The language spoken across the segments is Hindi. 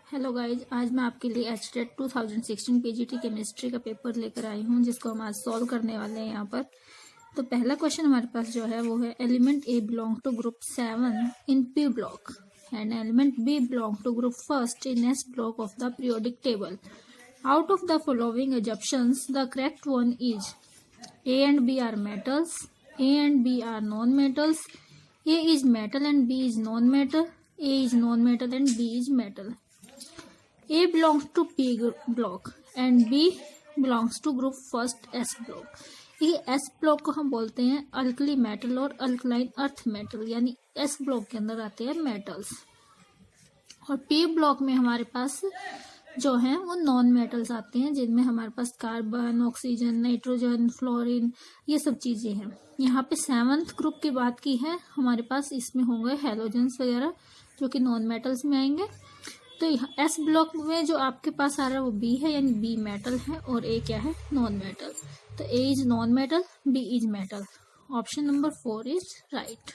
हेलो गाइज, आज मैं आपके लिए एचटेट 2016 पीजीटी केमिस्ट्री का पेपर लेकर आई हूँ जिसको हम आज सॉल्व करने वाले हैं यहाँ पर। तो पहला क्वेश्चन हमारे पास जो है वो है element A belong to group 7 in P block and element B belong to group first in S block of the periodic table. Out of the following assumptions the correct one is A and B are metals, A and B are non metals, A is metal and B is non metal, A is non metal and B is metal. A belongs to P block and B belongs to group first S block। ये S ब्लॉक को हम बोलते हैं अल्कली मेटल और अल्कलाइन अर्थ मेटल, यानी S ब्लॉक के अंदर आते हैं मेटल्स। और P ब्लॉक में हमारे पास जो हैं वो नॉन मेटल्स आते हैं जिनमें हमारे पास कार्बन, ऑक्सीजन, नाइट्रोजन, फ्लोरीन, ये सब चीजें हैं। यहाँ पे 7th ग्रुप की बात की है, हमारे पास इसमें होंगे हेलोजेंस वगैरह जो कि नॉन मेटल्स में आएंगे। तो एस ब्लॉक में जो आपके पास आ रहा है वो बी है, यानी बी मेटल है और ए क्या है, नॉन मेटल। तो A is non metal, B is metal. Option number 4 is right.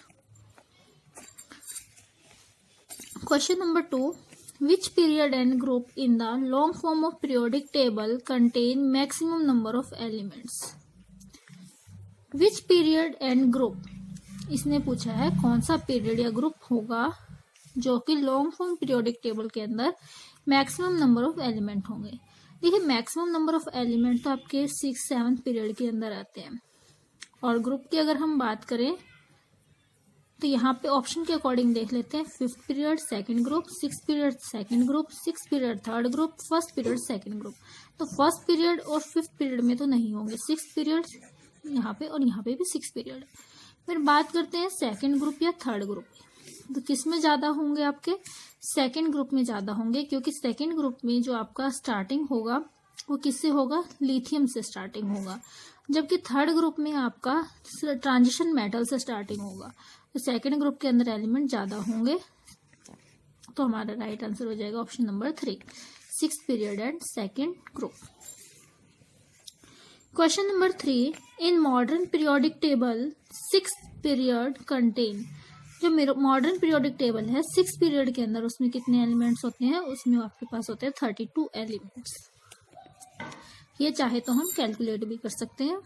Question number 2, which period and group in the long form of periodic table contain maximum number of elements. Which period and group, इसने पूछा है कौन सा पीरियड या ग्रुप होगा जो कि लॉन्ग फॉर्म पीरियोडिक टेबल के अंदर मैक्सिमम नंबर ऑफ एलिमेंट होंगे। देखिए मैक्सिमम नंबर ऑफ एलिमेंट तो आपके 6th 7th पीरियड के अंदर आते हैं। और ग्रुप की अगर हम बात करें तो यहाँ पे ऑप्शन के अकॉर्डिंग देख लेते हैं। 5th period second group, 6th period second group, 6th period third group, 1st period second group. तो 1st पीरियड और 5th पीरियड में तो नहीं होंगे, 6th पीरियड यहाँ पे और यहाँ पे भी 6th पीरियड। फिर बात करते हैं सेकंड ग्रुप या थर्ड ग्रुप, तो किस में ज्यादा होंगे, आपके सेकंड ग्रुप में ज्यादा होंगे, क्योंकि सेकंड ग्रुप में जो आपका स्टार्टिंग होगा वो किससे होगा, लिथियम से स्टार्टिंग होगा, जबकि थर्ड ग्रुप में आपका ट्रांजिशन मेटल से स्टार्टिंग होगा। तो सेकंड ग्रुप के अंदर एलिमेंट ज्यादा होंगे। तो हमारा राइट आंसर हो जाएगा option number 3, 6th period and second group. Question number 3, in modern periodic table 6th period contain, जो मॉडर्न पीरियोडिक टेबल है 6th पीरियड के अंदर उसमें कितने एलिमेंट्स होते हैं, उसमें आपके पास होते हैं 32 एलिमेंट्स। ये चाहे तो हम कैलकुलेट भी कर सकते हैं।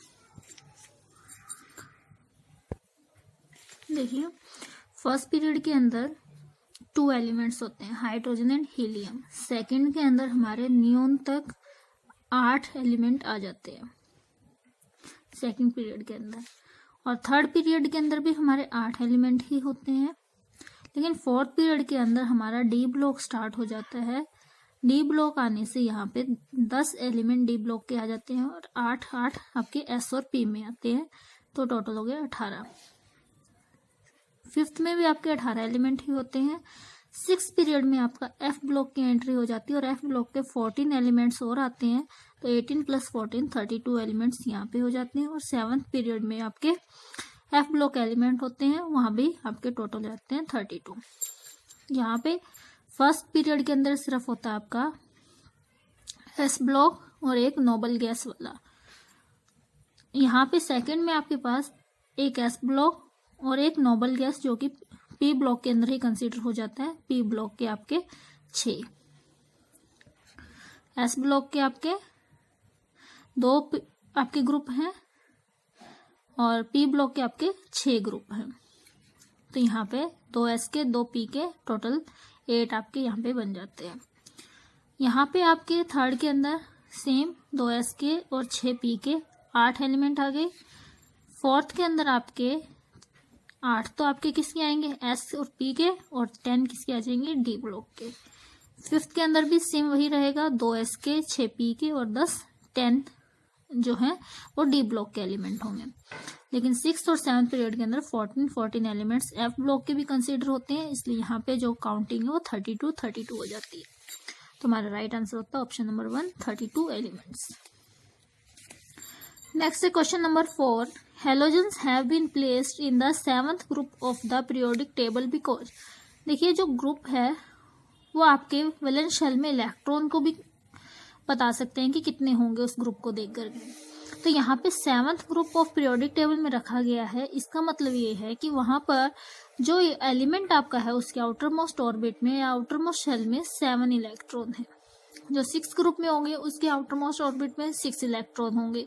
देखिए फर्स्ट पीरियड के अंदर 2 एलिमेंट्स होते हैं, हाइड्रोजन एंड हीलियम। सेकंड के अंदर हमारे नियोन तक 8 एलिमेंट आ जाते हैं सेकंड पीरियड के अंदर। और थर्ड पीरियड के अंदर भी हमारे 8 एलिमेंट ही होते हैं। लेकिन 4th पीरियड के अंदर हमारा डी ब्लॉक स्टार्ट हो जाता है। डी ब्लॉक आने से यहाँ पे 10 एलिमेंट डी ब्लॉक के आ जाते हैं और 8 आपके एस और पी में आते हैं, तो टोटल हो गया 18। 5th में भी आपके 18 एलिमेंट ही होते हैं। 6th पीरियड में आपका एफ ब्लॉक की एंट्री हो जाती है और एफ ब्लॉक के 14 एलिमेंट्स और आते हैं, तो 18 + 14 32 एलिमेंट्स यहाँ पे हो जाते हैं। और 7th पीरियड में आपके एफ ब्लॉक एलिमेंट होते हैं, वहां भी आपके टोटल रहते हैं 32। यहाँ पे फर्स्ट पीरियड के अंदर सिर्फ होता है आपका एस ब्लॉक और एक नोबल गैस वाला। यहाँ पे सेकंड में आपके पास एक एस ब्लॉक और एक नोबल गैस जो कि पी ब्लॉक के अंदर ही कंसीडर हो जाता है। पी ब्लॉक के आपके 6, एस ब्लॉक के आपके 2 आपके ग्रुप हैं और पी ब्लॉक के आपके 6 ग्रुप हैं। तो यहाँ पे 2 एस के 2 पी के टोटल 8 आपके यहाँ पे बन जाते हैं। यहाँ पे आपके थर्ड के अंदर सेम 2 एस के और 6 पी के 8 एलिमेंट आ गए। 4th के अंदर आपके 8 तो आपके किसके आएंगे, एस और पी के, और 10 किसके आ जाएंगे, डी ब्लॉक के। 5th के अंदर भी सेम वही रहेगा, 2 एस के 6 पी के और 10 जो है वो डी ब्लॉक के एलिमेंट होंगे। लेकिन 6th और 7th पीरियड के अंदर 14 एलिमेंट्स एफ ब्लॉक के भी कंसीडर होते हैं, इसलिए यहाँ पे जो काउंटिंग है वो 32 हो जाती है। तो हमारा राइट आंसर होता है ऑप्शन नंबर 1, 32 एलिमेंट्स। नेक्स्ट है question number 4, halogens have been placed in the 7th group of the periodic table because. देखिए जो ग्रुप है वो आपके वैलेंस शेल में इलेक्ट्रॉन को भी बता सकते हैं कि कितने होंगे उस ग्रुप को देख कर। तो यहाँ पे 7th group of periodic table में रखा गया है। इसका मतलब ये है कि वहां पर जो एलिमेंट आपका है उसके आउटर मोस्ट ऑर्बिट में या आउटर मोस्ट शेल में 7 इलेक्ट्रॉन है। जो 6th ग्रुप में होंगे उसके आउटर मोस्ट ऑर्बिट में 6 इलेक्ट्रॉन होंगे।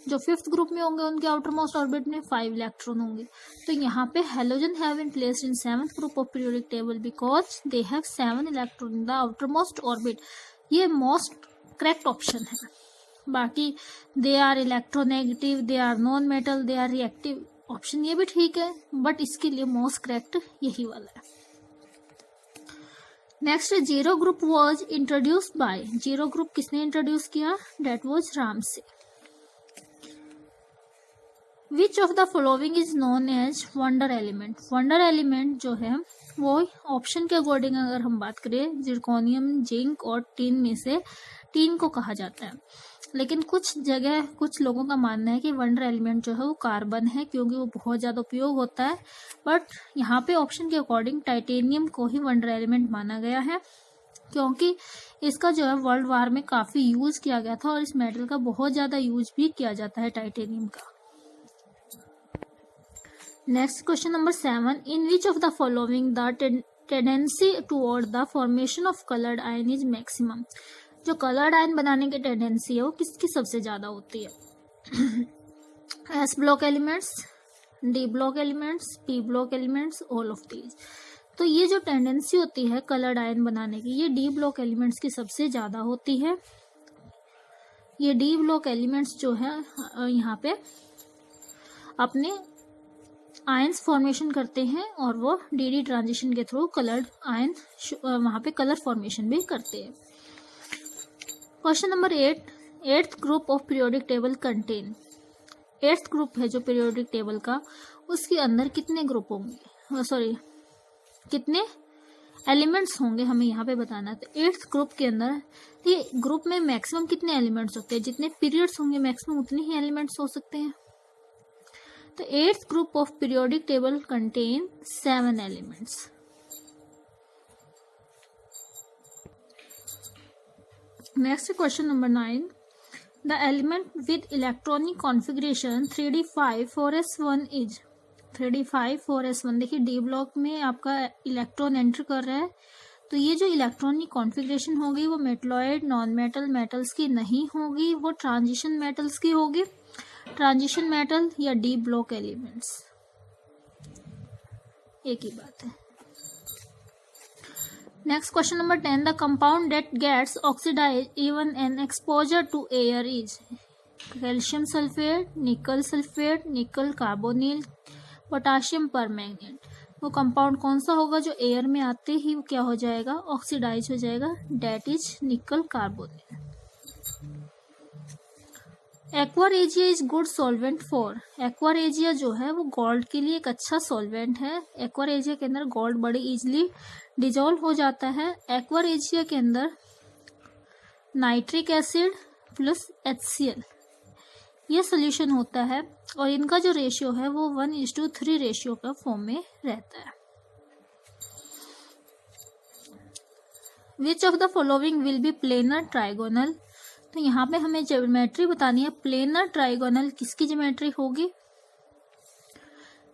जो 5th ग्रुप में होंगे उनके आउटर मोस्ट ऑर्बिट में 5 इलेक्ट्रॉन होंगे। तो यहाँ पे halogen have been placed in 7th group of periodic table because they have 7 electron in the outermost orbit. ये मोस्ट करेक्ट ऑप्शन है। बाकी they are electronegative, they are non metal, they are reactive, option ये भी ठीक है, बट इसके लिए मोस्ट करेक्ट यही वाला है। Next, zero group was introduced by. Zero group किसने इंट्रोड्यूस किया? That was Ramsay. Which of the following is known as wonder element. Wonder element जो है वो ऑप्शन के अकॉर्डिंग अगर हम बात करें जिरकोनियम, जिंक और टीन में से टीन को कहा जाता है। लेकिन कुछ जगह कुछ लोगों का मानना है कि वंडर एलिमेंट जो है वो कार्बन है क्योंकि वो बहुत ज़्यादा उपयोग होता है। बट यहाँ पे ऑप्शन के अकॉर्डिंग टाइटेनियम को ही वंडर एलिमेंट माना गया है क्योंकि इसका जो है वर्ल्ड वार में काफ़ी यूज किया गया था और इस मेटल का बहुत ज़्यादा यूज भी किया जाता है टाइटेनियम का। Next question number 7, in which of the following the tendency toward the formation of coloured ion is maximum. जो कलर्ड आयन बनाने की टेंडेंसी है वो किसकी सबसे ज्यादा होती है? S block elements, D block elements, P block elements, all of these. तो ये जो टेंडेंसी होती है कलर्ड आयन बनाने की ये डी ब्लॉक एलिमेंट्स की सबसे ज्यादा होती है। ये डी ब्लॉक एलिमेंट्स जो है यहाँ पे अपने आयंस फॉर्मेशन करते हैं और वो डी ट्रांजिशन के थ्रू कलर्ड आयन वहां पे कलर फॉर्मेशन भी करते हैं। Question number 8, 8th group of periodic table contain. 8th group है जो पीरियोडिक टेबल का, उसके अंदर कितने ग्रुप होंगे, कितने एलिमेंट्स होंगे हमें यहाँ पे बताना है। तो 8th ग्रुप के अंदर ये ग्रुप में मैक्सिमम कितने एलिमेंट्स होते हैं? जितने पीरियड्स होंगे मैक्सिमम उतने ही एलिमेंट्स हो सकते हैं। तो 8th group of periodic table contain 7 elements. Next question number 9, the element with electronic configuration 3d5 4s1 is। 3d5 4s1 देखिए डी ब्लॉक में आपका इलेक्ट्रॉन एंटर कर रहा है। तो ये जो इलेक्ट्रॉनिक कॉन्फ़िगरेशन होगी वो मेटलॉइड, नॉन मेटल, मेटल्स की नहीं होगी, वो ट्रांजिशन मेटल्स की होगी। ट्रांजिशन मेटल या डी ब्लॉक एलिमेंट्स एक ही बात है। Next question number 10, the compound that gets oxidise even an exposure to air is. Calcium sulphate, nickel sulphate, nickel carbonyl, potassium permanganate. वो कंपाउंड कौन सा होगा जो एयर में आते ही क्या हो जाएगा? ऑक्सीडाइज हो जाएगा। डेट इज निकल carbonyl. Aqua regia is good solvent for. Aqua regia जो है वो गोल्ड के लिए एक अच्छा सॉल्वेंट है। एक्वारेजिया के अंदर गोल्ड बड़ी इजीली डिजोल्व हो जाता है। एक्वारेजिया के अंदर नाइट्रिक एसिड प्लस HCl ये सोल्यूशन होता है और इनका जो रेशियो है वो 1:3 रेशियो का फॉर्म में रहता है। विच of the following will be planar trigonal. तो यहाँ पे हमें ज्योमेट्री बतानी है। प्लेनर ट्राइगोनल किसकी ज्योमेट्री होगी?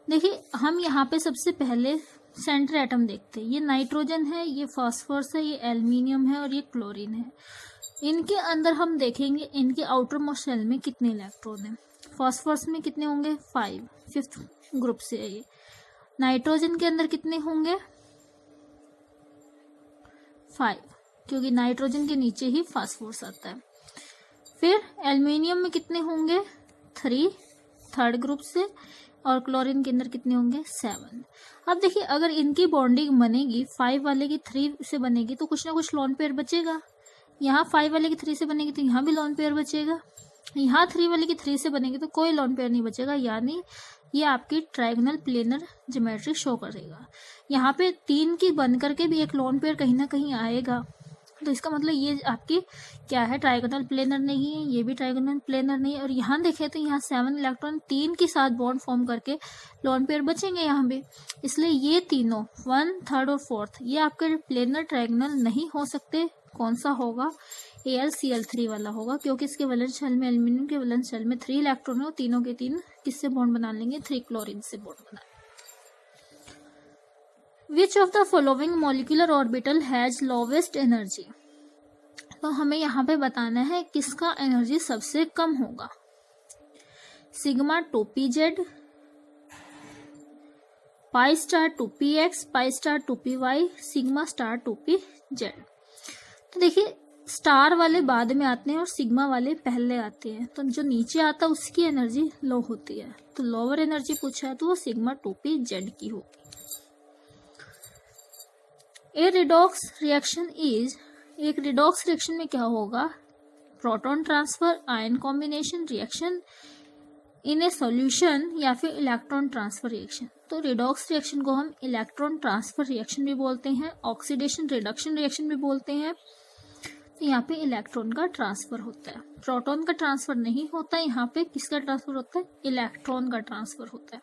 देखिए हम यहाँ पे सबसे पहले सेंटर एटम देखते हैं। ये नाइट्रोजन है, ये फास्फोरस है, ये एल्युमिनियम है और ये क्लोरीन है। इनके अंदर हम देखेंगे इनके आउटर मोस्ट शेल में कितने इलेक्ट्रॉन हैं। फास्फोरस में कितने होंगे? 5, 5th ग्रुप से है ये। नाइट्रोजन के अंदर कितने होंगे? 5, क्योंकि नाइट्रोजन के नीचे ही फास्फोरस आता है। फिर एल्युमिनियम में कितने होंगे? 3, 3rd ग्रुप से। और क्लोरीन के अंदर कितने होंगे? 7। अब देखिए अगर इनकी बॉन्डिंग बनेगी 5 वाले की 3 से बनेगी तो कुछ ना कुछ लोन पेयर बचेगा। यहाँ 5 वाले की 3 से बनेगी तो यहाँ भी लोन पेयर बचेगा। यहाँ 3 वाले की 3 से बनेगी तो कोई लोन पेयर नहीं बचेगा, यानी ये आपकी ट्रायगोनल प्लेनर ज्योमेट्री शो करेगा। यहाँ पे 3 की बन करके भी एक लोन पेयर कहीं ना कहीं आएगा। तो इसका मतलब ये आपकी क्या है, ट्राइगोनल प्लेनर नहीं है, ये भी ट्राइगोनल प्लेनर नहीं है। और यहाँ देखें तो यहाँ 7 इलेक्ट्रॉन 3 के साथ बॉन्ड फॉर्म करके लोन पेयर बचेंगे यहाँ पे, इसलिए ये तीनों 1, 3rd और 4th ये आपके प्लेनर ट्राइगोनल नहीं हो सकते। कौन सा होगा, AlCl3 वाला होगा, क्योंकि इसके वैलेंस शेल में, एल्यूमिनियम के वैलेंस शेल में 3 इलेक्ट्रॉन है और तीनों के तीन किससे बॉन्ड बना लेंगे, 3 क्लोरीन से बॉन्ड बना। Which of the following molecular orbital has lowest energy? तो हमें यहाँ पे बताना है किसका एनर्जी सबसे कम होगा, sigma 2pz, pi star 2px, pi star 2py, sigma star 2pz। तो देखिए स्टार वाले बाद में आते हैं और सिग्मा वाले पहले आते हैं, तो जो नीचे आता है उसकी एनर्जी लो होती है, तो लोअर एनर्जी पूछा है तो वो सिग्मा 2pz की होगी। ए रिडॉक्स रिएक्शन इज, एक रिडॉक्स रिएक्शन में क्या होगा, proton transfer, ion combination reaction in A solution, या फिर इलेक्ट्रॉन ट्रांसफर रिएक्शन। तो रिडॉक्स रिएक्शन को हम इलेक्ट्रॉन ट्रांसफर रिएक्शन भी बोलते हैं, ऑक्सीडेशन रिडक्शन रिएक्शन भी बोलते हैं। तो यहाँ पे इलेक्ट्रॉन का ट्रांसफर होता है, प्रोटॉन का ट्रांसफर नहीं होता है, यहाँ पे किसका ट्रांसफर होता है, इलेक्ट्रॉन का ट्रांसफर होता है।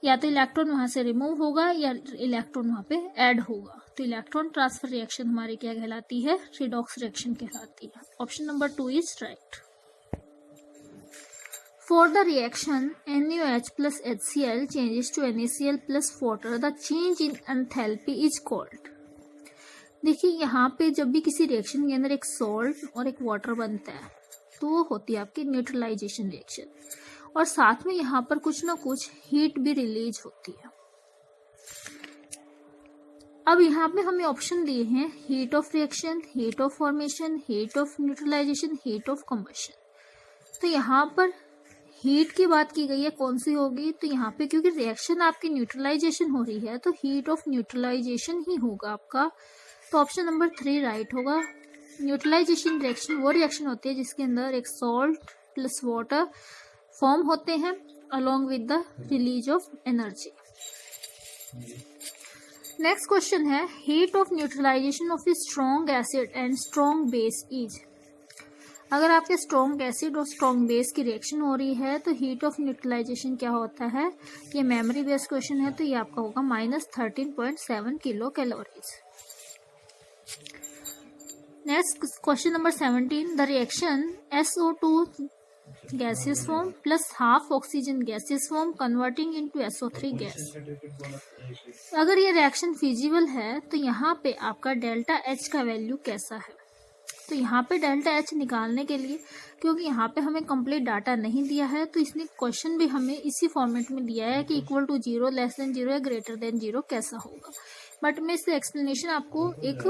या तो इलेक्ट्रॉन वहां से रिमूव होगा या इलेक्ट्रॉन वहां पे ऐड होगा, तो इलेक्ट्रॉन ट्रांसफर रिएक्शन हमारी क्या कहलाती है, रिडॉक्स रिएक्शन कहलाती है। Option number 2 is right. For the reaction NaOH plus HCl changes to NaCl plus water, the change in enthalpy is called। देखिए यहाँ पे जब भी किसी रिएक्शन के अंदर एक सॉल्ट और एक वाटर बनता है तो वो होती है आपकी न्यूट्रलाइजेशन रिएक्शन, और साथ में यहाँ पर कुछ ना कुछ हीट भी रिलीज होती है। अब यहाँ पे हमें ऑप्शन दिए हैं heat of reaction, heat of formation, heat of neutralisation, heat of combustion. तो यहाँ पर हीट की बात की गई है, कौन सी होगी, तो यहाँ पे क्योंकि रिएक्शन आपकी न्यूट्रलाइजेशन हो रही है तो हीट ऑफ न्यूट्रलाइजेशन ही होगा आपका, तो ऑप्शन नंबर 3 राइट होगा। न्यूट्रलाइजेशन रिएक्शन वो रिएक्शन होती है जिसके अंदर एक सॉल्ट प्लस वाटर फॉर्म होते हैं along with the release of energy. Next question है heat of neutralisation of a strong acid and strong base is. अगर आपके स्ट्रॉन्ग एसिड और स्ट्रॉन्ग बेस की रिएक्शन हो रही है तो हीट ऑफ न्यूट्रलाइजेशन क्या होता है, ये मेमोरी बेस्ड क्वेश्चन है तो ये आपका होगा -13.7 kilo calories. Next question number 17, the reaction SO2 gaseous form plus half oxygen gaseous form converting into SO3 gas. अगर ये रिएक्शन फिजिबल है तो यहाँ पे आपका डेल्टा H का वैल्यू कैसा है, तो यहाँ पे डेल्टा H निकालने के लिए, क्योंकि यहाँ पे हमें कंप्लीट डाटा नहीं दिया है तो इसने क्वेश्चन भी हमें इसी फॉर्मेट में दिया है कि इक्वल टू 0, लेस देन 0 या ग्रेटर देन 0 कैसा होगा। बट मैं इससे एक्सप्लेनेशन आपको एक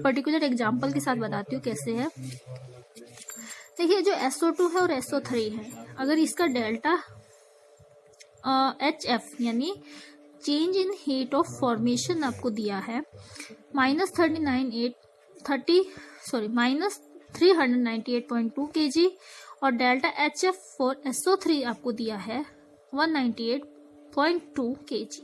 पर्टिकुलर एग्जाम्पल के साथ बताती हूँ कैसे है। देखिए जो SO2 है और SO3 है, अगर इसका डेल्टा HF यानी change in heat of formation आपको दिया है -398.2 kg और डेल्टा HF फॉर SO3 आपको दिया है 198.2 kg।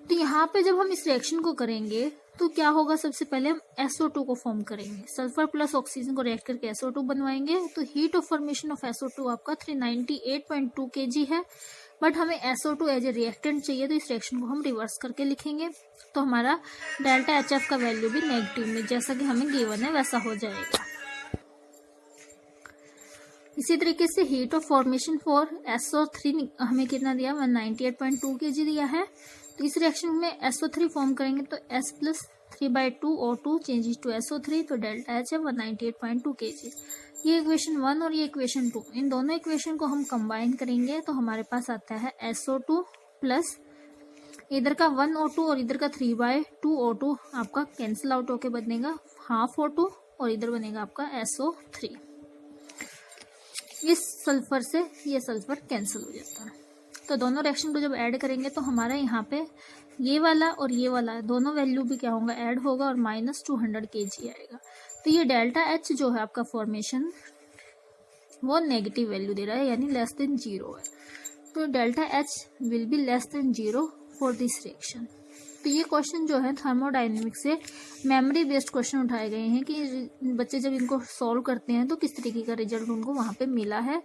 तो यहाँ पे जब हम इस रिएक्शन को करेंगे तो क्या होगा, सबसे पहले हम SO2 को फॉर्म करेंगे, सल्फर प्लस ऑक्सीजन को रिएक्ट करके SO2 बनवाएंगे। तो heat of formation of SO2 आपका 398.2 kg है, बट हमें SO2 एज ए रिएक्टेंट चाहिए तो इस रिएक्शन को हम रिवर्स करके लिखेंगे, तो हमारा डेल्टा HF का वैल्यू भी नेगेटिव में जैसा कि हमें गिवन है वैसा हो जाएगा। इसी तरीके से heat of formation for SO3 हमें कितना दिया, 198.2 kg दिया है। तो इस रिएक्शन में SO3 फॉर्म करेंगे तो S plus 3/2 O2 changes to SO3, तो डेल्टा H है 198.2 kg। ये इक्वेशन 1 और ये इक्वेशन 2, इन दोनों इक्वेशन को हम कंबाइन करेंगे तो हमारे पास आता है SO2 प्लस इधर का 1 O2 और इधर का 3/2 O2 आपका कैंसिल आउट होके बनेगा हाफ O2 और इधर बनेगा आपका SO3। इस सल्फर से ये सल्फर कैंसिल हो जाता है, तो दोनों रिएक्शन को जब ऐड करेंगे तो हमारा यहाँ पे ये वाला और ये वाला दोनों वैल्यू भी क्या होगा, ऐड होगा और -200 kg आएगा। तो ये डेल्टा H जो है आपका फॉर्मेशन वो नेगेटिव वैल्यू दे रहा है यानी लेस देन 0 है, तो delta H will be less than 0 for this reaction. तो ये क्वेश्चन जो है थर्मोडायनेमिक्स से मेमोरी बेस्ड क्वेश्चन उठाए गए हैं कि बच्चे जब इनको सॉल्व करते हैं तो किस तरीके का रिजल्ट उनको वहाँ पे मिला है,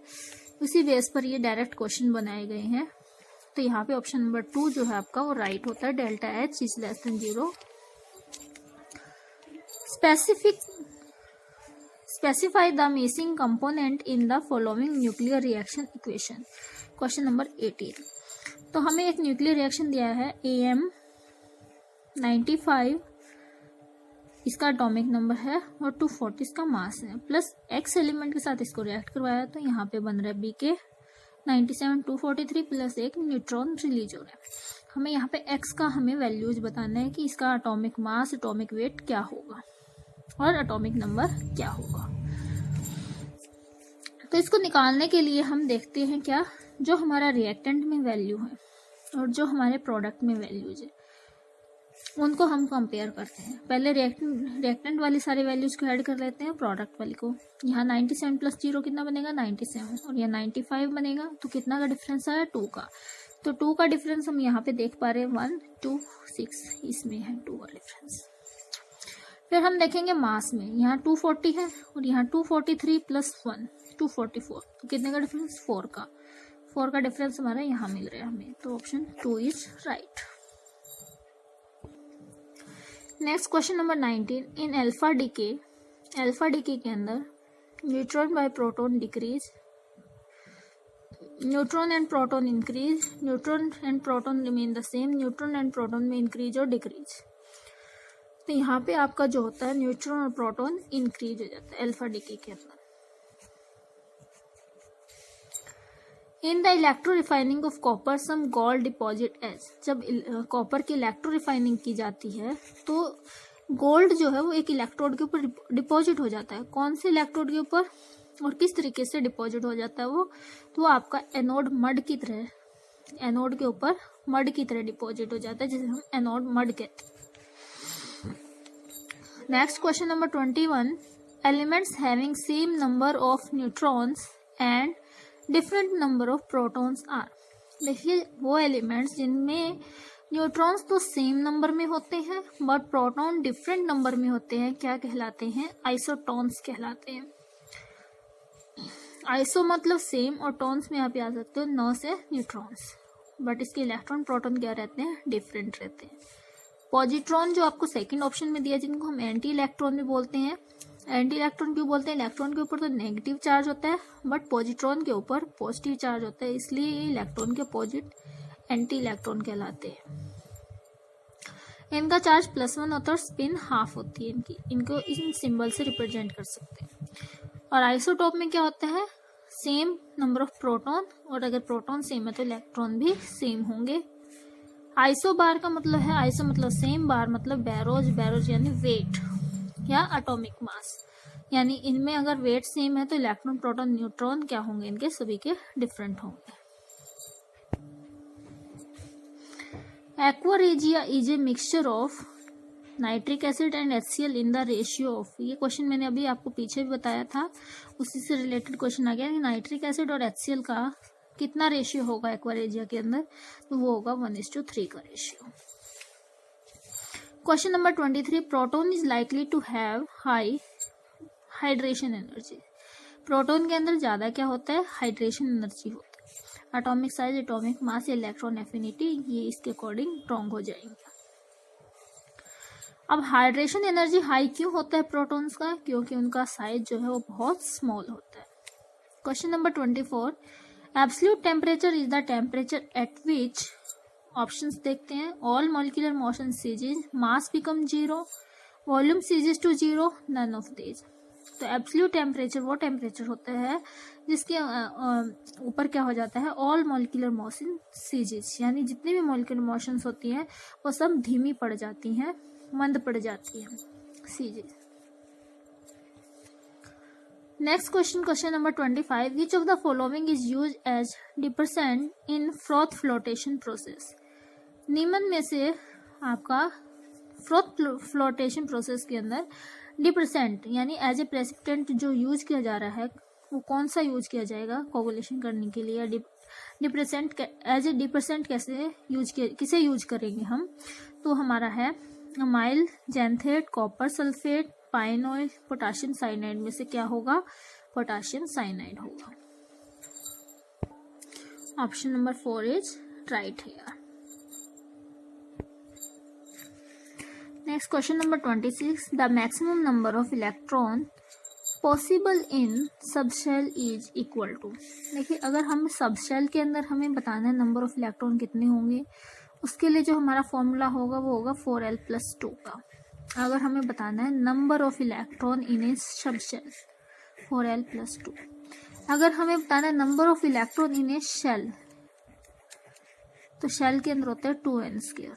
उसी बेस पर ये डायरेक्ट क्वेश्चन बनाए गए हैं। तो यहाँ पे ऑप्शन नंबर 2 जो है आपका वो राइट होता है, delta H is less than 0। Specify the missing component in the following nuclear reaction equation. Question number 18। तो हमें एक न्यूक्लियर रिएक्शन दिया है AM95, इसका एटॉमिक नंबर है और 240 इसका मास है, प्लस X एलिमेंट के साथ इसको रिएक्ट करवाया तो यहाँ पे बन रहा है BK97 243 प्लस एक न्यूट्रॉन रिलीज हो रहा है। हमें यहाँ पे X का हमें वैल्यूज बताना है कि इसका एटॉमिक मास, एटॉमिक वेट क्या होगा और एटॉमिक नंबर क्या होगा। तो इसको निकालने के लिए हम देखते हैं क्या, जो हमारा रिएक्टेंट में वैल्यू है और जो हमारे प्रोडक्ट में वैल्यूज है उनको हम कंपेयर करते हैं। पहले रिएक्टेंट वाली सारी वैल्यूज को ऐड कर लेते हैं प्रोडक्ट वाली को। यहाँ 97 प्लस 0 कितना बनेगा 97 और यहाँ 95 बनेगा, तो कितना का डिफरेंस आया 2 का। तो 2 का डिफरेंस हम यहाँ पे देख पा रहे हैं 1 2 6, इसमें है 2 का डिफरेंस। फिर हम देखेंगे मास में, यहाँ 240 है और यहाँ 243 प्लस 1 244, तो कितने का डिफरेंस 4 का। 4 का डिफरेंस हमारा यहाँ मिल रहा है हमें, तो option 2 is right. Next question number 19। In alpha decay के अंदर neutron by proton decrease, neutron and proton increase, neutron and proton remain the same, neutron and proton में इंक्रीज और डिक्रीज। तो यहाँ पे आपका जो होता है न्यूट्रॉन और प्रोटॉन इंक्रीज हो जाता है अल्फा डीके के अंदर। In the electro refining of copper some gold deposit as, जब कॉपर की इलेक्ट्रो रिफाइनिंग की जाती है तो गोल्ड जो है वो एक इलेक्ट्रोड के ऊपर डिपॉजिट हो जाता है। कौन से इलेक्ट्रोड के ऊपर और किस तरीके से डिपॉजिट हो जाता है वो, तो आपका एनोड मड की तरह, एनोड के ऊपर मड की तरह डिपॉजिट हो जाता है, जिसे हम एनोड मड कहते हैं। Next question number 21। Elements having same number of neutrons and different number of protons are. देखिए वो एलिमेंट्स जिनमें न्यूट्रॉन्स तो सेम नंबर में होते हैं बट प्रोटॉन डिफरेंट नंबर में होते हैं, क्या कहलाते हैं, आइसोटॉन्स कहलाते हैं। आइसो मतलब सेम और टॉन्स में आप आ सकते हो न से न्यूट्रॉन्स, बट इसके इलेक्ट्रॉन प्रोटॉन क्या रहते हैं, डिफरेंट रहते हैं। पॉजिट्रॉन जो आपको सेकंड ऑप्शन में दिया, जिनको हम एंटी इलेक्ट्रॉन भी बोलते हैं। एंटी इलेक्ट्रॉन क्यों बोलते हैं, इलेक्ट्रॉन के ऊपर तो नेगेटिव चार्ज होता है बट पॉजिट्रॉन के ऊपर पॉजिटिव चार्ज होता है, इसलिए ये इलेक्ट्रॉन के अपोजिट एंटी इलेक्ट्रॉन कहलाते हैं। इनका चार्ज +1 होता है और स्पिन हाफ होती है इनकी, इनको इन सिंबल से रिप्रेजेंट कर सकते हैं। और आइसोटोप में क्या होता है, सेम नंबर ऑफ प्रोटॉन, और अगर प्रोटॉन सेम है तो इलेक्ट्रॉन भी सेम होंगे। आइसो बार का मतलब है, आइसो मतलब सेम, बार मतलब बैरोज, बैरोज यानी वेट या एटॉमिक मास, यानी इनमें अगर वेट सेम है तो इलेक्ट्रॉन प्रोटॉन न्यूट्रॉन क्या होंगे, इनके सभी के डिफरेंट होंगे। Aqua regia is a mixture of nitric acid and HCl in the ratio of, ये क्वेश्चन मैंने अभी आपको पीछे भी बताया था, उसी से रिलेटेड क्वेश्चन आ गया कि नाइट्रिक एसिड और HCl का कितना रेशियो होगा एक्वारेजिया के अंदर, तो वो होगा 1:3 का ratio. Question number 23। Proton is likely to have high hydration energy, proton के अंदर ज्यादा क्या होता है, हाइड्रेशन एनर्जी होता है। Atomic size, atomic mass, electron affinity, ये इसके अकॉर्डिंग रॉन्ग हो जाएंगे। अब हाइड्रेशन एनर्जी हाई क्यों होता है प्रोटॉन्स का, क्योंकि उनका साइज जो है वो बहुत स्मॉल होता है। Question number 24। Absolute temperature is the temperature at which, options देखते हैं, all molecular motion ceases, mass become 0, volume ceases to 0, none of these. तो एब्सोल्यूट टेम्परेचर वो टेम्परेचर होता है जिसके ऊपर क्या हो जाता है, ऑल मॉलिक्यूलर मोशन सीजेज, यानी जितनी भी मॉलिक्यूलर मोशंस होती हैं वो सब धीमी पड़ जाती हैं, मंद पड़ जाती हैं, ceases. Next question, question number 25। Which of the following is use as depressant in froth flotation process, निम्न में से आपका फ्रॉथ फ्लोटेशन प्रोसेस के अंदर डिपरसेंट यानी एज ए प्रेसिपिटेंट जो यूज किया जा रहा है वो कौन सा यूज किया जाएगा कोगुलेशन करने के लिए या डिप्रेसेंट एज ए डिप्रेसेंट कैसे यूज किसे यूज करेंगे हम, तो हमारा है amyl, xanthate, copper sulphate, pine oil, potassium cyanide में से क्या होगा, पोटाशियम साइनाइड होगा। Option number 4 is right here. Next question number 26, the maximum number of electron possible in subshell is equal to. देखिए अगर हम सबशेल के अंदर हमें बताना है नंबर ऑफ इलेक्ट्रॉन कितने होंगे, उसके लिए जो हमारा फॉर्मूला होगा वो होगा 4l+2 का। अगर हमें बताना है number of electron in a subshell, 4l+2। अगर हमें बताना है number of electron in a shell, तो शेल के अंदर होते हैं 2n²,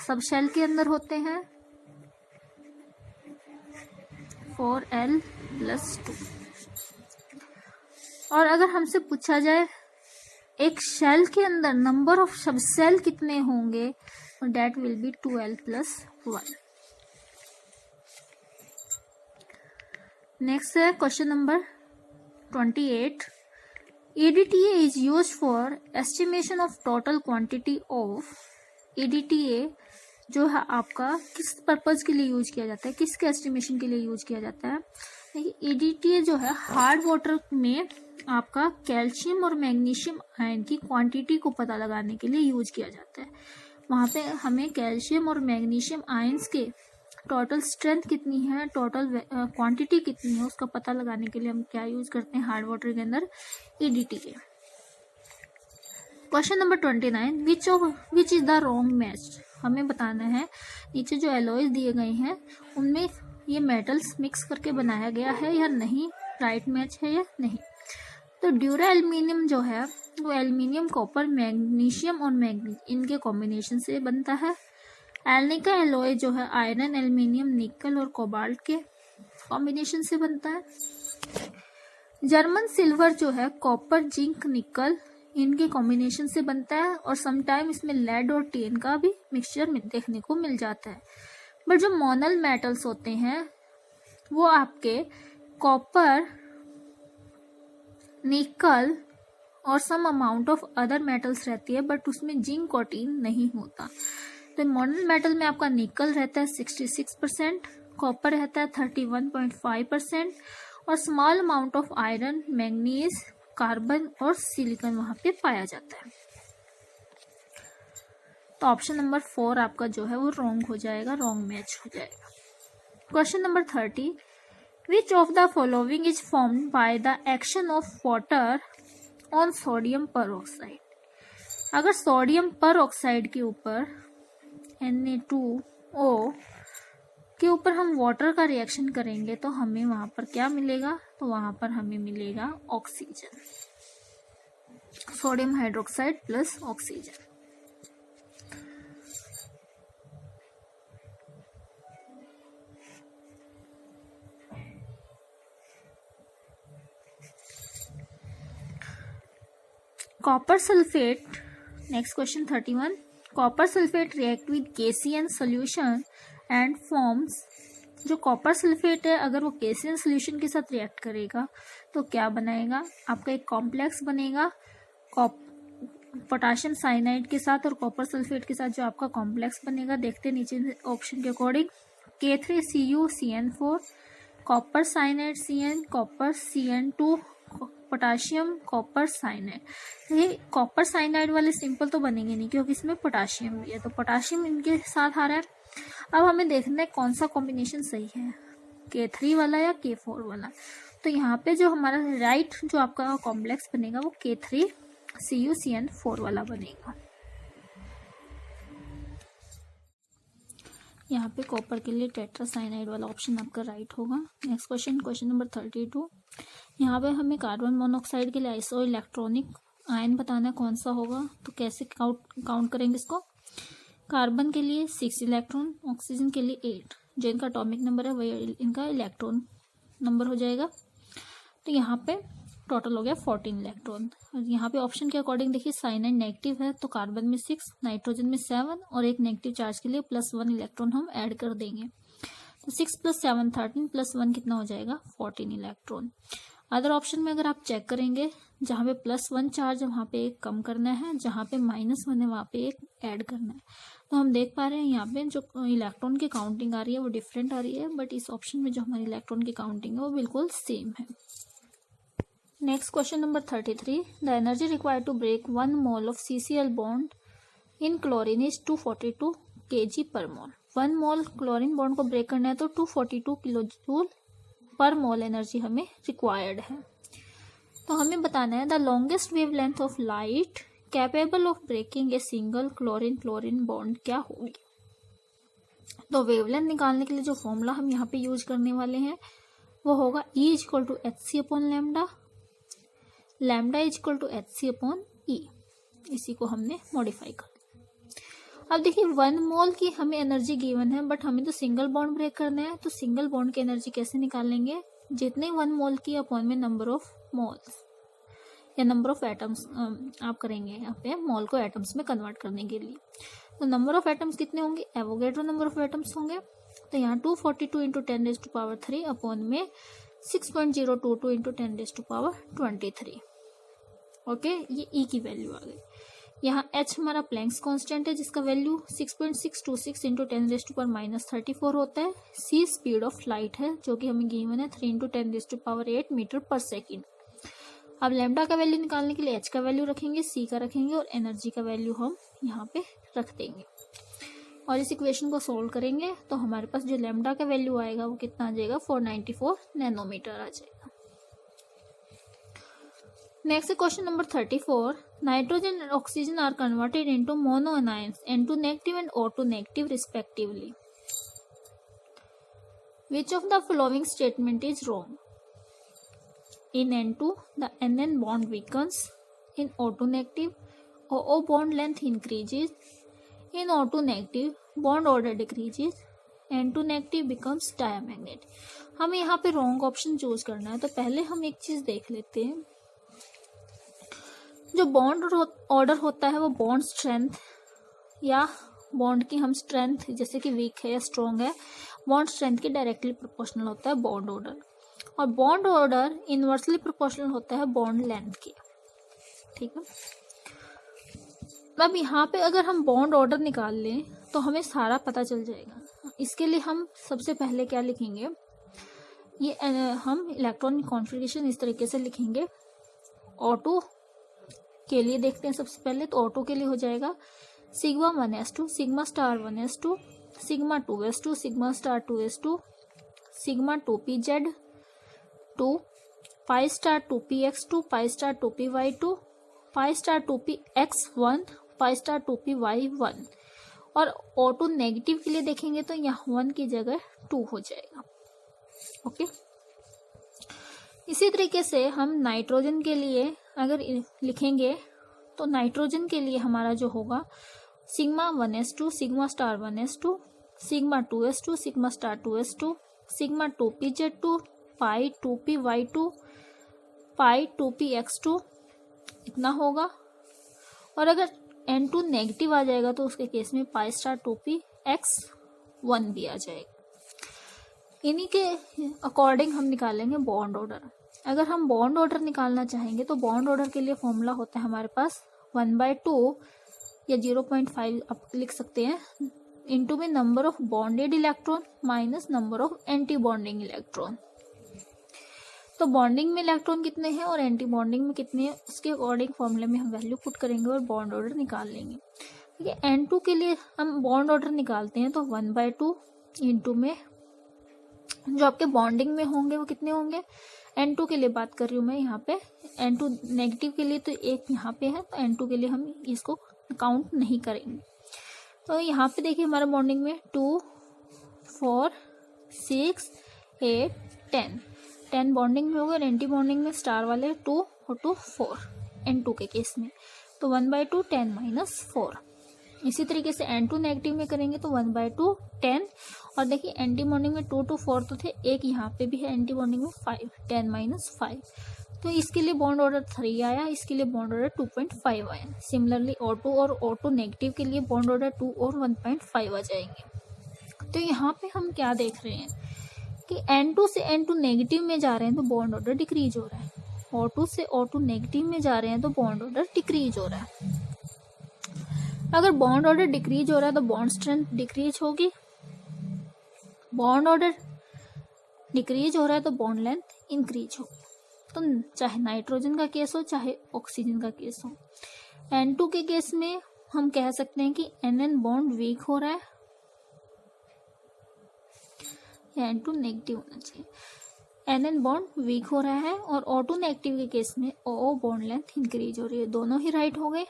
सब शेल के अंदर होते हैं 4l+2। और अगर हमसे पूछा जाए एक शेल के अंदर नंबर ऑफ सब सेल कितने होंगे, that will be 2l+1। Next है question number 28, EDTA is used for estimation of total quantity of। EDTA जो है आपका किस पर्पज के लिए यूज किया जाता है, किसके एस्टिमेशन के लिए यूज किया जाता है। देखिए EDTA जो है हार्ड वाटर में आपका कैल्शियम और मैग्नीशियम आयन की क्वांटिटी को पता लगाने के लिए यूज किया जाता है। वहाँ पे हमें कैल्शियम और मैग्नीशियम आयंस के टोटल स्ट्रेंथ कितनी है, टोटल क्वांटिटी कितनी है, उसका पता लगाने के लिए हम क्या यूज करते हैं हार्ड वाटर के अंदर, EDTA। Question number 29, which is the wrong match. हमें बताना है नीचे जो एलॉयज दिए गए हैं उनमें ये मेटल्स मिक्स करके बनाया गया है या नहीं, राइट मैच है या नहीं। तो ड्यूरा एल्यूमिनियम जो है वो एल्यूमिनियम, कॉपर, मैग्नीशियम और मैग्नीज इनके कॉम्बिनेशन से बनता है। एल्निका एलॉय जो है आयरन, एल्यूमिनियम, निकल और कोबाल्ट के कॉम्बिनेशन से बनता है। जर्मन सिल्वर जो है कॉपर, जिंक, निकल इनके कॉम्बिनेशन से बनता है और समटाइम इसमें लेड और टिन का भी मिक्सचर देखने को मिल जाता है। बट जो मोनल मेटल्स होते हैं वो आपके कॉपर, निकल और some amount of other metals रहती है, बट उसमें जिंक और टिन नहीं होता। तो मोनल मेटल में आपका निकल रहता है 66%, कॉपर रहता है 31.5% और small amount of iron, manganese, carbon और सिलिकॉन वहां पे पाया जाता है। तो ऑप्शन नंबर 4 आपका जो है वो रॉन्ग हो जाएगा, रॉन्ग मैच हो जाएगा। Question number 30, which of the following is formed by the action of water on sodium peroxide. अगर सोडियम परऑक्साइड के ऊपर Na2O के ऊपर हम वाटर का रिएक्शन करेंगे तो हमें वहां पर क्या मिलेगा, तो वहां पर हमें मिलेगा oxygen, sodium hydroxide plus oxygen. Copper sulphate, next question 31, copper sulphate react with KCN solution and forms. जो कॉपर सल्फेट है अगर वो KCN सोल्यूशन के साथ रिएक्ट करेगा तो क्या बनाएगा, आपका एक कॉम्प्लेक्स बनेगा पोटाशियम साइनाइड के साथ और कॉपर सल्फेट के साथ जो आपका कॉम्प्लेक्स बनेगा, देखते नीचे ऑप्शन के according, K3CuCN4, copper cyanide CN, copper CN2, potassium copper cyanide. ये कॉपर साइनाइड वाले सिंपल तो बनेंगे नहीं क्योंकि इसमें पोटाशियम भी है, तो पोटाशियम इनके साथ आ रहा है। अब हमें देखना है कौन सा कॉम्बिनेशन सही है, K3 वाला या K4 वाला। तो यहाँ पे जो हमारा राइट जो आपका कॉम्प्लेक्स बनेगा वो K3CuCN4 वाला बनेगा। यहाँ पे कॉपर के लिए टेट्रासाइनाइड वाला ऑप्शन आपका राइट होगा। नेक्स्ट क्वेश्चन, क्वेश्चन नंबर 32, यहाँ पे हमें कार्बन मोनोऑक्साइड के लिए आइसो इलेक्ट्रॉनिक आयन बताना है कौन सा होगा। तो कैसे काउंट करेंगे इसको, कार्बन के लिए 6 इलेक्ट्रॉन, ऑक्सीजन के लिए 8, जो इनका एटॉमिक नंबर है वही इनका इलेक्ट्रॉन नंबर हो जाएगा। तो यहाँ पे टोटल हो गया 14 इलेक्ट्रॉन। यहाँ पे ऑप्शन के अकॉर्डिंग देखिए साइनाइड नेगेटिव है तो कार्बन में 6, नाइट्रोजन में 7 और एक नेगेटिव चार्ज के लिए +1 इलेक्ट्रॉन हम ऐड कर देंगे। तो 6 + 7 13 + 1 कितना हो जाएगा 14 इलेक्ट्रॉन। अदर ऑप्शन में अगर आप चेक करेंगे जहाँ पे +1 चार्ज है वहाँ पे एक कम करना है, जहाँ पे -1 है वहाँ पे एक ऐड करना है। तो हम देख पा रहे हैं यहाँ पे जो इलेक्ट्रॉन की काउंटिंग आ रही है वो डिफरेंट आ रही है, बट इस ऑप्शन में जो हमारी इलेक्ट्रॉन की काउंटिंग है वो बिल्कुल सेम है। Next question number 33, the energy required to break 1 mole of CCl bond in chlorine is 242 kg per mole. 1 mole chlorine bond को ब्रेक करना है तो 242 किलो जूल पर मोल एनर्जी हमें रिक्वायर्ड है। तो हमें बताना है the longest wavelength of light capable of breaking a single chlorine chlorine bond क्या होगी। तो वेवलेंथ निकालने के लिए जो फॉर्मूला हम यहाँ पे यूज करने वाले हैं वो होगा E = hc/λ, लैम्डा = hc/E। इसी को हमने मॉडिफाई कर। अब देखिए 1 मोल की हमें एनर्जी गिवन है, बट हमें तो सिंगल बॉन्ड ब्रेक करना है, तो सिंगल बॉन्ड की एनर्जी कैसे निकालेंगे, जितने 1 मोल की अपॉन में नंबर ऑफ मोल्स या नंबर ऑफ एटम्स आप करेंगे यहाँ पे मोल को एटम्स में कन्वर्ट करने के लिए। तो नंबर ऑफ एटम्स कितने होंगे, एवोगैड्रो नंबर ऑफ एटम्स होंगे। तो यहाँ 242 × 10⁻³ अपॉन में 6.022 × 10⁻23। ओके, ये E की वैल्यू आ गई। यहाँ H हमारा प्लैंक्स कांस्टेंट है जिसका वैल्यू 6.626 × 10⁻34 होता है। C स्पीड ऑफ लाइट है जो कि हमें गिवन है 3 × 10⁸ मीटर पर सेकेंड। अब लैम्डा का वैल्यू निकालने के लिए H का वैल्यू रखेंगे, C का रखेंगे और एनर्जी का वैल्यू हम यहाँ पे रख देंगे और इस इक्वेशन को सोल्व करेंगे तो हमारे पास जो लैम्डा का वैल्यू आएगा वो कितना आ जाएगा, 494 नैनोमीटर आ जाएगा। Next question number 34, nitrogen and oxygen are converted into mono anions N2 negative and O2 negative respectively. Which of the following statement is wrong? In N2, the NN bond weakens. In O2 negative, OO bond length increases. In O2 negative, bond order decreases. N2 negative becomes diamagnet. हमें यहाँ पे रॉन्ग ऑप्शन चूज करना है। तो पहले हम एक चीज देख लेते हैं, जो बॉन्ड ऑर्डर होता है वो बॉन्ड स्ट्रेंथ या बॉन्ड की हम स्ट्रेंथ जैसे कि वीक है या स्ट्रॉन्ग है, बॉन्ड स्ट्रेंथ के डायरेक्टली प्रोपोर्शनल होता है बॉन्ड ऑर्डर, और बॉन्ड ऑर्डर इनवर्सली प्रोपोर्शनल होता है बॉन्ड लेंथ के। ठीक है, अब यहाँ पे अगर हम बॉन्ड ऑर्डर निकाल लें तो हमें सारा पता चल जाएगा। इसके लिए हम सबसे पहले क्या लिखेंगे, ये हम इलेक्ट्रॉन कॉन्फ़िगरेशन इस तरीके से लिखेंगे। O2 के लिए देखते हैं सबसे पहले, तो O2 के लिए हो जाएगा sigma 1s2 sigma star 1s2 sigma 2s2 sigma star 2s2 sigma 2pz2 pi star 2px2 pi star 2py2 pi star 2px1 pi star 2py1। और O2 नेगेटिव के लिए देखेंगे तो यहाँ 1 की जगह 2 हो जाएगा। ओके, इसी तरीके से हम नाइट्रोजन के लिए अगर लिखेंगे तो नाइट्रोजन के लिए हमारा जो होगा sigma 1s2 sigma star 1s2 sigma 2s2 sigma star 2s2 sigma 2pz2 पाई 2py2 पाई 2px2 इतना होगा। और अगर N2 नेगेटिव आ जाएगा तो उसके केस में पाई स्टार 2px1 भी आ जाएगा। इन्हीं के अकॉर्डिंग हम निकालेंगे बॉन्ड ऑर्डर। अगर हम बॉन्ड ऑर्डर निकालना चाहेंगे तो बॉन्ड ऑर्डर के लिए फॉर्मूला होता है हमारे पास 1/2 या 0.5 आप लिख सकते हैं, इनटू में number of bonded electron minus number of anti bonding electron. तो बॉन्डिंग में इलेक्ट्रॉन कितने हैं और एंटी बॉन्डिंग में कितने हैं, उसके अकॉर्डिंग फॉर्मूले में हम वैल्यू पुट करेंगे और बॉन्ड ऑर्डर निकाल लेंगे। ठीक है, N2 के लिए हम बॉन्ड ऑर्डर निकालते हैं तो 1/2 इंटू में जो आपके बॉन्डिंग में होंगे वो कितने होंगे, N2 के लिए बात कर रही हूँ मैं यहाँ पे, N2 नेगेटिव के लिए तो एक यहाँ पे है, तो N2 के लिए हम इसको काउंट नहीं करेंगे। तो यहाँ पे देखिए हमारा बॉन्डिंग में 2 4 6 8 10 बॉन्डिंग में होगा और एंटी बॉन्डिंग में स्टार वाले 2 और 2 4 N2 के केस में, तो 1/2 10 - 4। इसी तरीके से N2 नेगेटिव में करेंगे तो 1/2 10, और देखिए एंटी बॉन्डिंग में 2 2 4 तो थे, एक यहाँ पे भी है एंटी बॉन्डिंग में 5 10 - 5। तो इसके लिए बॉन्ड ऑर्डर 3 आया, इसके लिए बॉन्ड ऑर्डर 2.5 आया। सिमिलरली O2 और O2 नेगेटिव के लिए बॉन्ड ऑर्डर 2 और 1.5 आ जाएंगे। तो यहाँ पे हम क्या देख रहे हैं कि N2 से N2 नेगेटिव में जा रहे हैं तो बॉन्ड ऑर्डर डिक्रीज हो रहा है, O2 से O2 नेगेटिव में जा रहे हैं तो बॉन्ड ऑर्डर डिक्रीज हो रहा है। अगर बॉन्ड ऑर्डर डिक्रीज हो रहा है तो बॉन्ड स्ट्रेंथ डिक्रीज होगी, बॉन्ड ऑर्डर डिक्रीज हो रहा है तो बॉन्ड लेंथ इंक्रीज होगी। तो चाहे नाइट्रोजन का केस हो चाहे ऑक्सीजन का केस हो, N2 के केस में हम कह सकते हैं कि NN बॉन्ड वीक हो रहा है या N2 नेगेटिव होना चाहिए। NN बॉन्ड वीक हो रहा है और O2 नेगेटिव के केस में OO बॉन्ड लेंथ इंक्रीज हो रही है। दोनों ही राइट हो गए।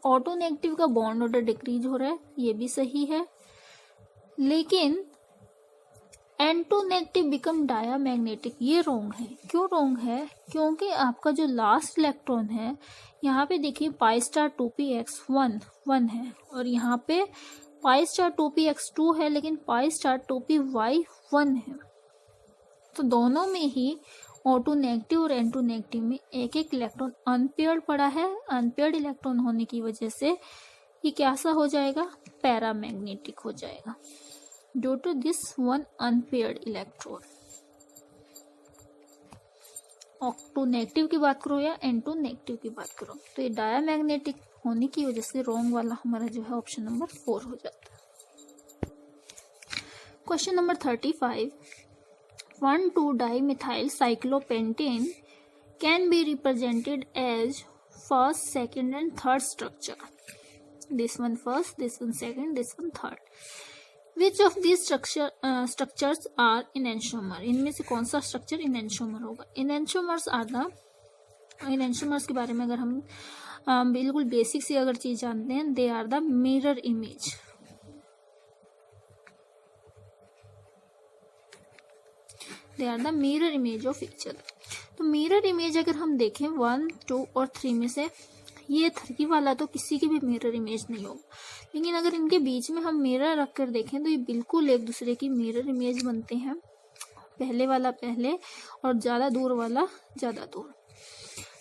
O2 नेगेटिव का बॉन्ड ऑर्डर डिक्रीज हो रहा है, ये भी सही है, लेकिन N2 नेगेटिव बिकम डायामैग्नेटिक, ये रोंग है। क्यों रोंग है? क्योंकि आपका जो लास्ट इलेक्ट्रॉन है यहाँ पे देखिए पाई स्टार 2px 1 है और यहाँ पे पाई स्टार 2px 2 है, लेकिन पाई स्टार 2py 1 है। तो दोनों में ही O2 नेगेटिव और N2 नेगेटिव में एक एक इलेक्ट्रॉन अनपेयर्ड पड़ा है। अनपेयर्ड इलेक्ट्रॉन होने की वजह से ये कैसा हो जाएगा? पैरामैग्नेटिक हो जाएगा due to this one unpaired electron. O2 negative की बात करो या N2 नेगेटिव की बात करो, तो ये डायामैग्नेटिक होने की वजह से रोंग वाला हमारा जो है ऑप्शन नंबर 4 हो जाता है। Question number 35, 1,2-dimethyl cyclopentane can be represented as first, second and third structure. This one first, this one second, this one third. Which of these structures are enantiomer? इनमें से कौन सा स्ट्रक्चर enantiomer होगा? enantiomers के बारे में अगर हम बिल्कुल बेसिक सी अगर चीज जानते हैं, they are the mirror image. They are the mirror image of each other. तो मिरर इमेज अगर हम देखें 1, 2 और 3 में से, ये 3 वाला तो किसी की भी मिरर इमेज नहीं होगा, लेकिन अगर इनके बीच में हम मिरर रख कर देखें तो ये बिल्कुल एक दूसरे की मिरर इमेज बनते हैं। पहले वाला पहले और ज्यादा दूर वाला ज्यादा दूर।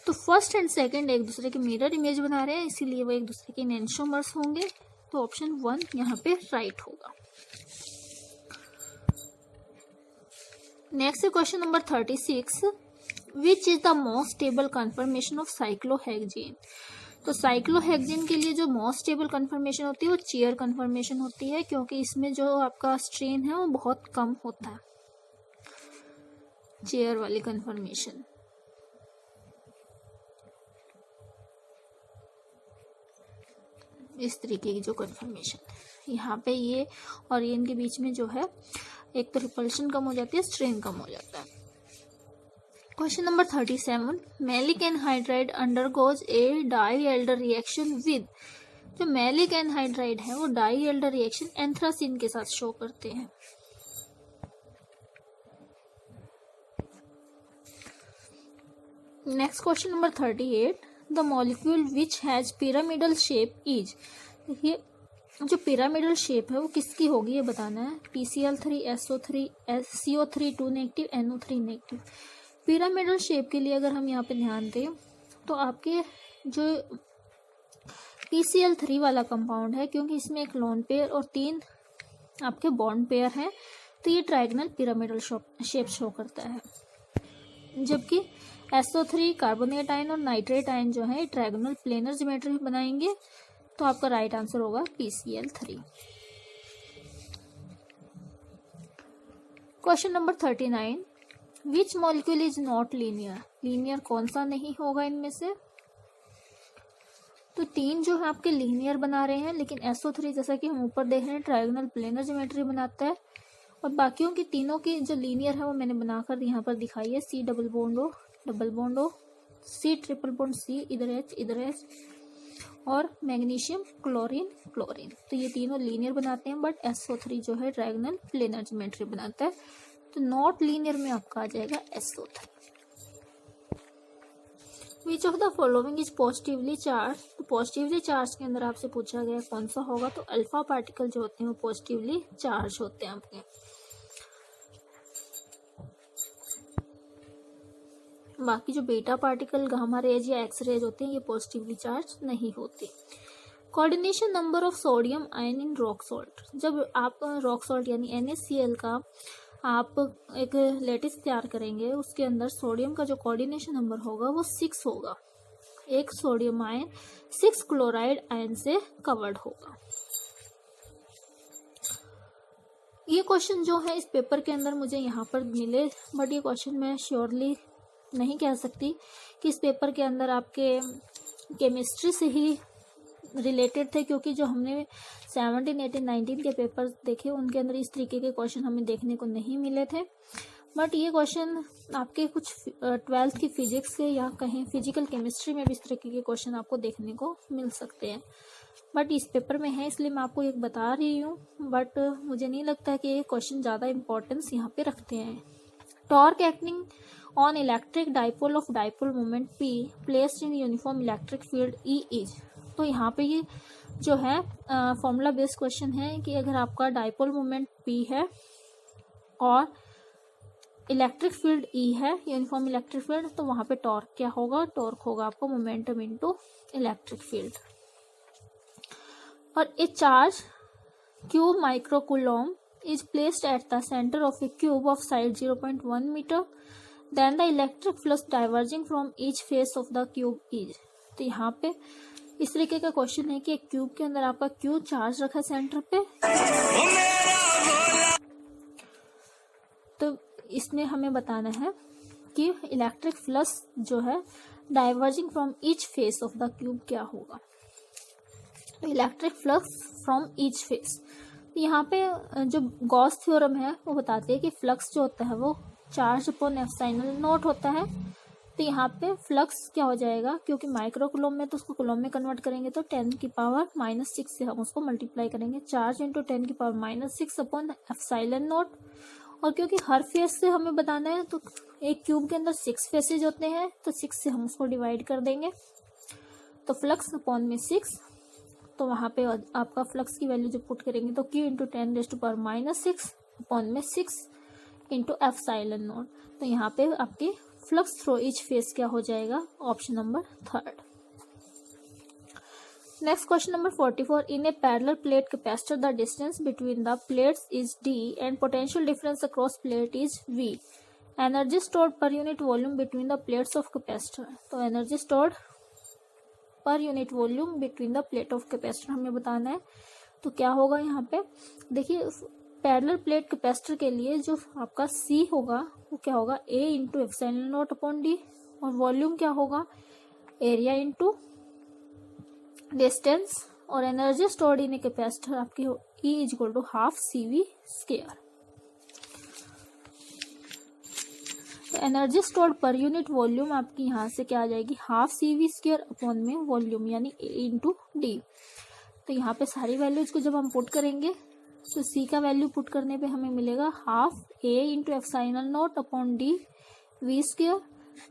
तो फर्स्ट एंड सेकंड एक दूसरे के मिरर इमेज बना रहे हैं, इसीलिए वो एक दूसरे के एनेंटियोमर्स होंगे। तो ऑप्शन 1 यहाँ पे राइट होगा। Next question number 36, which is the most stable confirmation of cyclohexane? तो साइक्लोहेक्सेन के लिए जो मोस्ट स्टेबल कन्फर्मेशन होती है वो चेयर कन्फर्मेशन होती है, क्योंकि इसमें जो आपका स्ट्रेन है वो बहुत कम होता है, चेयर वाली कन्फर्मेशन। इस तरीके की जो कन्फर्मेशन है यहाँ पे ये और ये इनके बीच में जो है एक तो रिपल्शन कम हो जाती है, स्ट्रेन कम हो जाता है। Question number 37, maleic anhydride undergoes a Diels Alder reaction with. जो मैलिक एनहाइड्राइड है वो डाईएल्डर रिएक्शन एंथ्रासिन के साथ शो करते हैं। Next question number 38, the molecule which has pyramidal shape is. देखिए जो पिरामिडल शेप है वो किसकी होगी ये बताना है। PCl3, SO3, CO3 2 negative, NO3 negative. Pyramidal shape के लिए अगर हम यहाँ पे ध्यान दें तो आपके जो PCl3 वाला कंपाउंड है, क्योंकि इसमें एक लोन पेयर और 3 आपके बॉन्ड पेयर हैं, तो ये ट्रायगोनल पिरामिडल शेप शो करता है। जबकि SO3 कार्बोनेट आयन और नाइट्रेट आयन जो है ट्रायगोनल प्लेनर ज्योमेट्री बनाएंगे। तो आपका राइट आंसर होगा PCl3। Question number 39, which molecule is not linear. Linear कौन सा नहीं होगा इनमें से? तो 3 जो है आपके लीनियर बना रहे हैं, लेकिन SO3 जैसा कि हम ऊपर देख रहे हैं ट्रायगोनल प्लेनर ज्योमेट्री बनाता है, और बाकियों की तीनों की जो लीनियर है वो मैंने बनाकर यहाँ पर दिखाई है। C double bond O, C triple bond C, इधर H और मैग्नीशियम क्लोरीन। तो ये तीनों लीनियर बनाते हैं, बट SO3 जो है ट्रायगोनल प्लेनर ज्योमेट्री बनाता है। तो नॉट लीनियर में आपका आ जाएगा SO3। Which of the following is positively charge. तो पॉजिटिवली चार्ज के अंदर आपसे पूछा गया कौन सा होगा, तो अल्फा पार्टिकल जो होते हैं वो पॉजिटिवली चार्ज होते हैं आपके। बाकी जो बीटा पार्टिकल, गामा रेज या एक्स रेज होते हैं ये पॉजिटिवली चार्ज नहीं होते। Coordination number of sodium ion in rock salt. जब आप रॉक सॉल्ट यानी NaCl का आप एक लेटिस तैयार करेंगे, उसके अंदर सोडियम का जो कोऑर्डिनेशन नंबर होगा वो 6 होगा। एक सोडियम आयन 6 क्लोराइड आयन से कवर्ड होगा। ये क्वेश्चन जो है इस पेपर के अंदर मुझे यहाँ पर मिले, बट ये क्वेश्चन मैं श्योरली नहीं कह सकती कि इस पेपर के अंदर आपके केमिस्ट्री से ही रिलेटेड थे, क्योंकि जो हमने 17, 18, 19 के पेपर देखे उनके अंदर इस तरीके के क्वेश्चन हमें देखने को नहीं मिले थे। बट ये क्वेश्चन आपके कुछ 12th की फिजिक्स से या कहीं फिजिकल केमिस्ट्री में भी इस तरीके के क्वेश्चन आपको देखने को मिल सकते हैं, बट इस पेपर में है इसलिए मैं आपको एक बता रही हूँ। बट मुझे नहीं लगता कि ये क्वेश्चन ज़्यादा इंपॉर्टेंस यहाँ पे रखते हैं। Torque acting on electric dipole of dipole moment P placed in uniform electric field E is. तो यहाँ पे ये जो है फॉर्मूला बेस्ड क्वेश्चन है कि अगर आपका डाइपोल मोमेंट P है और इलेक्ट्रिक फील्ड E है, यूनिफॉर्म इलेक्ट्रिक फील्ड, तो वहाँ पे टॉर्क क्या होगा? टॉर्क होगा आपको मोमेंटम इनटू इलेक्ट्रिक फील्ड। और a charge Q microcoulomb is placed at the center of a cube of side 0.1 meter, then the electric flux diverging from each face of the cube is। तो यहाँ पे इस तरीके का क्वेश्चन है कि एक क्यूब के अंदर आपका क्यू चार्ज रखा सेंटर पे, तो इसमें हमें बताना है कि इलेक्ट्रिक फ्लक्स जो है diverging from each face of the cube क्या होगा। तो electric flux from each face, यहाँ पे जो गॉस थ्योरम है वो बताते हैं कि फ्लक्स जो होता है वो चार्ज अपॉन एप्सिलॉन नॉट होता है। तो यहाँ पे फ्लक्स क्या हो जाएगा, क्योंकि माइक्रोकूलम में तो उसको कूलम में कन्वर्ट करेंगे तो 10⁻⁻6 से हम उसको मल्टीप्लाई करेंगे, charge into 10⁻⁻6 upon epsilon not. और क्योंकि हर फेस से हमें बताना है तो एक क्यूब के अंदर 6 फेसेज होते हैं, तो 6 से हम उसको डिवाइड कर देंगे, तो फ्लक्स अपॉन में 6। तो वहाँ पे आपका फ्लक्स की वैल्यू जो पुट करेंगे तो Q इंटू 10⁻⁻6 अपॉन में 6 इंटू एप्सिलॉन नॉट। तो यहाँ पे आपके फ्लक्स थ्रू ईच फेस क्या हो जाएगा? Option number 3। Next question number 44। In a parallel plate capacitor the distance between the plates is D and potential difference across plate is V। Energy stored per unit volume between the plates of capacitor. तो energy stored per unit volume between the plate of capacitor हमें बताना है। तो क्या होगा यहाँ पे देखिए, पैरेलल प्लेट कैपेसिटर के लिए जो आपका C होगा वो क्या होगा? A into epsilon naught upon D, और वॉल्यूम क्या होगा? एरिया इंटू डिस्टेंस, और energy stored in a capacitor आपकी E is equal to half CV square. तो energy stored per unit volume आपकी यहाँ से क्या आ जाएगी? हाफ CV स्क्वायर अपॉन में वॉल्यूम यानी A इंटू D। तो यहाँ पे सारी वैल्यूज को जब हम पुट करेंगे तो C का वैल्यू पुट करने पे हमें मिलेगा half A into epsilon naught upon D V square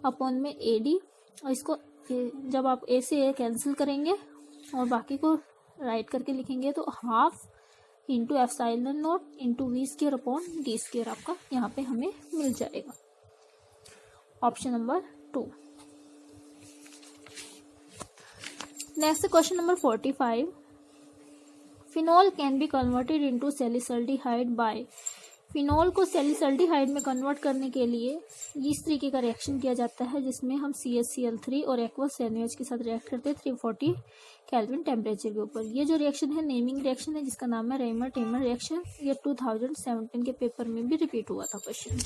upon में AD। और इसको जब आप A से A कैंसिल करेंगे और बाकी को राइट करके लिखेंगे तो half into epsilon naught into V square upon D square आपका यहाँ पे हमें मिल जाएगा। Option number 2। Next question number 45। Phenol can be converted into salicylaldehyde by. Phenol को सैलिसल्डिहाइड में कन्वर्ट करने के लिए इस तरीके का रिएक्शन किया जाता है जिसमें हम CaCl3 और एक्वस NaOH के साथ रिएक्ट करते हैं 340 केल्विन टेम्परेचर के ऊपर। ये जो रिएक्शन है नेमिंग रिएक्शन है जिसका नाम है रेमर-टेमर रिएक्शन। ये 2017 के पेपर में भी रिपीट हुआ था question.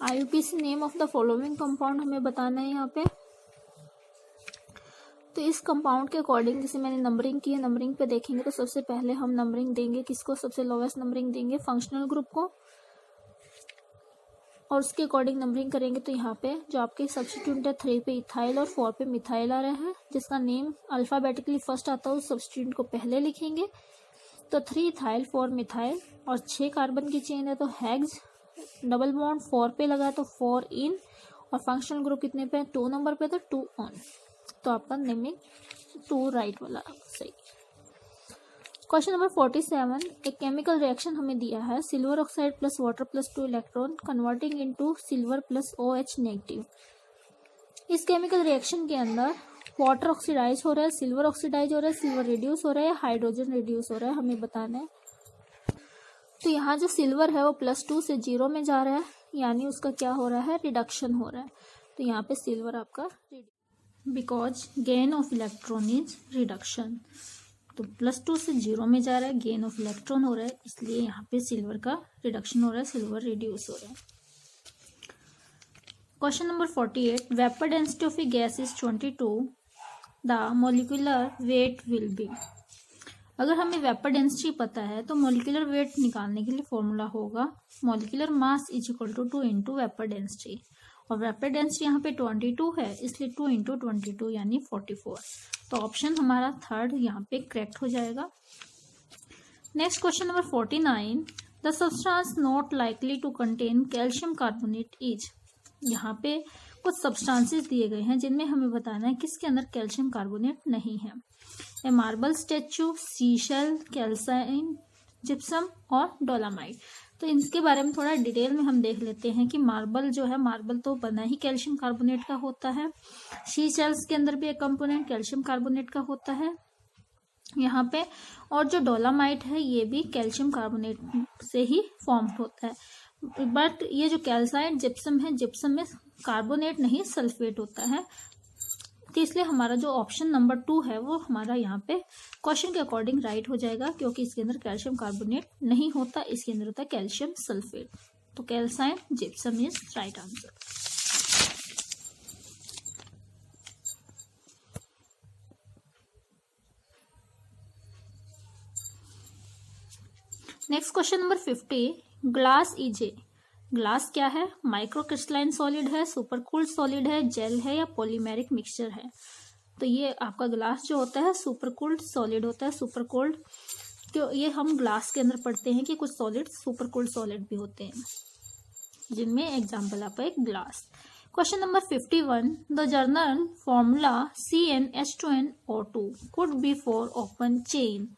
IUPAC name of the following compound हमें बताना है यहाँ पे। तो इस कंपाउंड के अकॉर्डिंग जैसे मैंने नंबरिंग की है, नंबरिंग पे देखेंगे तो सबसे पहले हम नंबरिंग देंगे किसको? सबसे लोवेस्ट नंबरिंग देंगे फंक्शनल ग्रुप को, और उसके अकॉर्डिंग नंबरिंग करेंगे। तो यहाँ पे जो आपके सब्स्टिट्यूट है 3 पे इथाइल और 4 पे मिथाइल आ रहा है, जिसका नेम अल्फाबेटिकली फर्स्ट आता है उस सब्स्टिट्यूट को पहले लिखेंगे। तो 3 इथाइल 4 मिथाइल, और 6 कार्बन की चेन है तो हेक्स, डबल बॉन्ड 4 पे लगा तो 4 इन, और फंक्शनल ग्रुप कितने पे? 2 नंबर पे तो 2 ऑन। तो आपका नेमिंग 2 राइट वाला सही। Question number 47। एक केमिकल रिएक्शन हमें दिया है silver oxide plus water plus 2 electron converting into silver plus OH negative. इस केमिकल रिएक्शन के अंदर वाटर ऑक्सीडाइज हो रहा है, सिल्वर ऑक्सीडाइज हो रहा है, सिल्वर रिड्यूस हो रहा है, हाइड्रोजन रिड्यूस हो रहा है, हमें बताना है। तो यहाँ जो सिल्वर है वो +2 से 0 में जा रहा है, यानी उसका क्या हो रहा है, रिडक्शन हो रहा है। तो यहाँ पे सिल्वर आपका because gain of electron is reduction, तो +2 से 0 में जा रहा है, गेन ऑफ इलेक्ट्रॉन हो रहा है, इसलिए यहाँ पे सिल्वर का रिडक्शन हो रहा है, सिल्वर रिड्यूस हो रहा है। Question number 48, vapour density of A gas is 22, the molecular weight will be. अगर हमें वेपर डेंसिटी पता है तो मॉलिक्यूलर वेट निकालने के लिए फॉर्मूला होगा molecular mass is equal to 2 into vapour density, और वेपर डेंसिटी यहाँ पे 22 है, इसलिए 2 इंटू 22 यानी 44। तो ऑप्शन हमारा थर्ड यहाँ पे करेक्ट हो जाएगा। Next question number 49, the substance not likely to contain calcium carbonate is. यहाँ पे कुछ सब्सटेंसेस दिए गए हैं जिनमें हमें बताना है किसके अंदर कैल्शियम कार्बोनेट नहीं है। ए मार्बल स्टेचू, सीशेल, कैल्साइन, जिप्सम और डोलामाइट। तो इनके बारे में थोड़ा डिटेल में हम देख लेते हैं कि मार्बल जो है, मार्बल तो बना ही कैल्शियम कार्बोनेट का होता है। सीशेल्स के अंदर भी एक कंपोनेंट कैल्शियम कार्बोनेट का होता है यहाँ पे, और जो डोलामाइट है ये भी कैल्शियम कार्बोनेट से ही फॉर्म होता है। बट ये जो कैल्साइट, जिप्सम है, जिप्सम में कार्बोनेट नहीं सल्फेट होता है, तो इसलिए हमारा जो ऑप्शन नंबर 2 है वो हमारा यहाँ पे क्वेश्चन के अकॉर्डिंग राइट हो जाएगा, क्योंकि इसके अंदर कैल्शियम कार्बोनेट नहीं होता, इसके अंदर होता है कैल्शियम सल्फेट। तो calcine gypsum is right answer. Next question number 50, glass is a. Glass क्या है, माइक्रो क्रिस्टलाइन सॉलिड है, सुपर कूल्ड सॉलिड है, जेल है या पॉलीमेरिक मिक्सचर है। तो ये आपका ग्लास जो होता है सुपर कूल्ड सॉलिड होता है, सुपर कोल्ड। तो ये हम ग्लास के अंदर पढ़ते हैं कि कुछ सॉलिड सुपर कूल्ड सॉलिड भी होते हैं, जिनमें एग्जाम्पल आपका एक glass. Question number 51, the journal formula CnH2nO2 could be for open chain.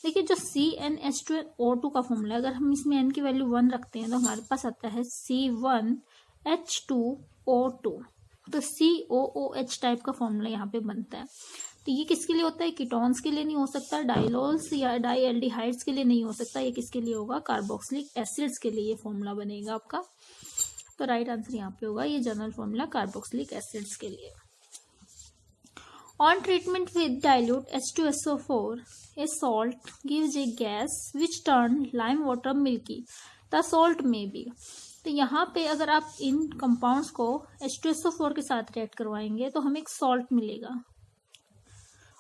देखिए जो CnH2nO2 का फॉर्मूला, अगर हम इसमें n की वैल्यू 1 रखते हैं तो हमारे पास आता है C1H2O2। तो COOH टाइप का फॉर्मूला यहाँ पे बनता है। तो ये किसके लिए होता है, कीटोन्स के लिए नहीं हो सकता, डाइलोल्स या डाईएल्डिहाइड्स के लिए नहीं हो सकता, ये किसके लिए होगा, कार्बोक्सिलिक एसिड्स के लिए ये फॉर्मूला बनेगा आपका। तो राइट आंसर यहाँ पे होगा ये जनरल फॉर्मूला कार्बोक्सिलिक एसिड्स के लिए। On treatment with dilute H2SO4, a salt gives a gas which turn lime water milky. The salt may be. तो यहाँ पे अगर आप इन कंपाउंड्स को H2SO4 के साथ रिएक्ट करवाएंगे तो हमें एक सॉल्ट मिलेगा,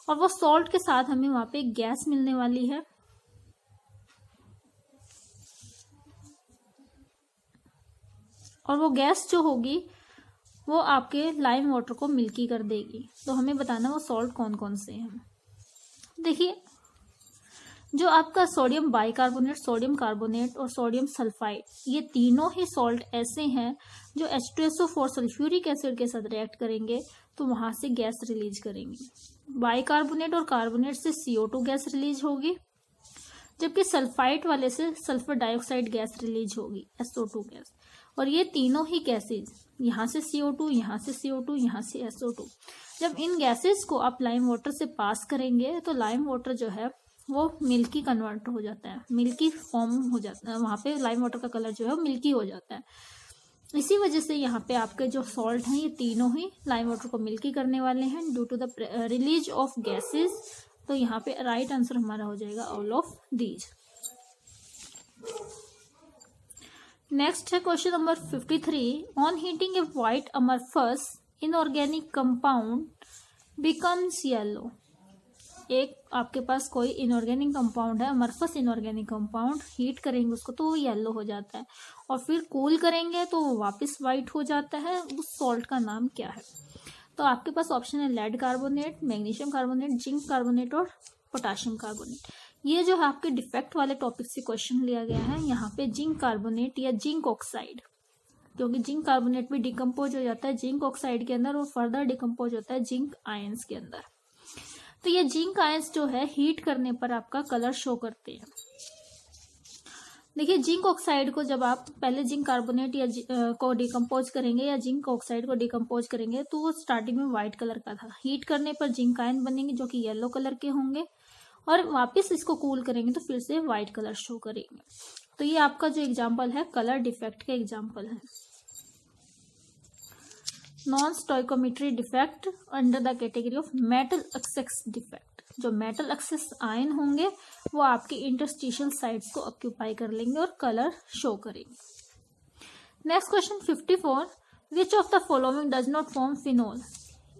और वो सॉल्ट के साथ हमें वहां पे एक गैस मिलने वाली है। और वो गैस जो होगी वो आपके लाइम वाटर को मिल्की कर देगी। तो हमें बताना वो सॉल्ट कौन कौन से हैं। देखिए जो आपका सोडियम बाइकार्बोनेट, सोडियम कार्बोनेट और सोडियम सल्फाइड, ये तीनों ही सॉल्ट ऐसे हैं जो H2SO4 सल्फ्यूरिक एसिड के साथ रिएक्ट करेंगे तो वहां से गैस रिलीज करेंगे। बाइकार्बोनेट और कार्बोनेट से CO2 गैस रिलीज होगी, जबकि सल्फाइड वाले से सल्फर डाइऑक्साइड गैस रिलीज होगी, SO2 गैस। और ये तीनों ही गैसेज, यहाँ से CO2, यहाँ से CO2, यहाँ से SO2, जब इन गैसेस को आप लाइम वाटर से पास करेंगे तो लाइम वाटर जो है वो मिल्की कन्वर्ट हो जाता है, मिल्की फॉर्म हो जाता है, वहाँ पे लाइम वाटर का कलर जो है वो मिल्की हो जाता है। इसी वजह से यहाँ पे आपके जो सॉल्ट हैं ये तीनों ही लाइम वाटर को मिल्की करने वाले हैं due to the release of gases. तो यहाँ पे राइट आंसर हमारा हो जाएगा ऑल ऑफ दीज। नेक्स्ट है question number 53, on heating a white amorphous inorganic compound becomes yellow. एक आपके पास कोई इनऑर्गेनिक कंपाउंड है, अमरफस इनऑर्गेनिक कंपाउंड, हीट करेंगे उसको तो वो येलो हो जाता है, और फिर कूल करेंगे तो वो वापस व्हाइट हो जाता है। उस सॉल्ट का नाम क्या है? तो आपके पास ऑप्शन है lead carbonate, magnesium carbonate, zinc carbonate और पोटाशियम कार्बोनेट। ये जो है आपके डिफेक्ट वाले टॉपिक से क्वेश्चन लिया गया है। यहाँ पे जिंक कार्बोनेट या जिंक ऑक्साइड, क्योंकि जिंक कार्बोनेट भी डिकम्पोज हो जाता है जिंक ऑक्साइड के अंदर और फर्दर डिकम्पोज होता है जिंक आयंस के अंदर। तो ये जिंक आयंस जो है हीट करने पर आपका कलर शो करते हैं। देखिए जिंक ऑक्साइड को जब आप पहले जिंक कार्बोनेट या को डिकम्पोज करेंगे या जिंक ऑक्साइड को डिकम्पोज करेंगे तो वो स्टार्टिंग में व्हाइट कलर का था, हीट करने पर जिंक आयन बनेंगे जो कि येलो कलर के होंगे, और वापस इसको कूल करेंगे तो फिर से व्हाइट कलर शो करेंगे। तो ये आपका जो एग्जाम्पल है कलर डिफेक्ट का एग्जाम्पल है। Non stoichiometry defect under the category of metal access defect. जो मेटल एक्सेस आयन होंगे वो आपके इंटरस्टिशियल साइट्स को ऑक्यूपाई कर लेंगे और कलर शो करेंगे। Next question 54, which of the following does not form phenol.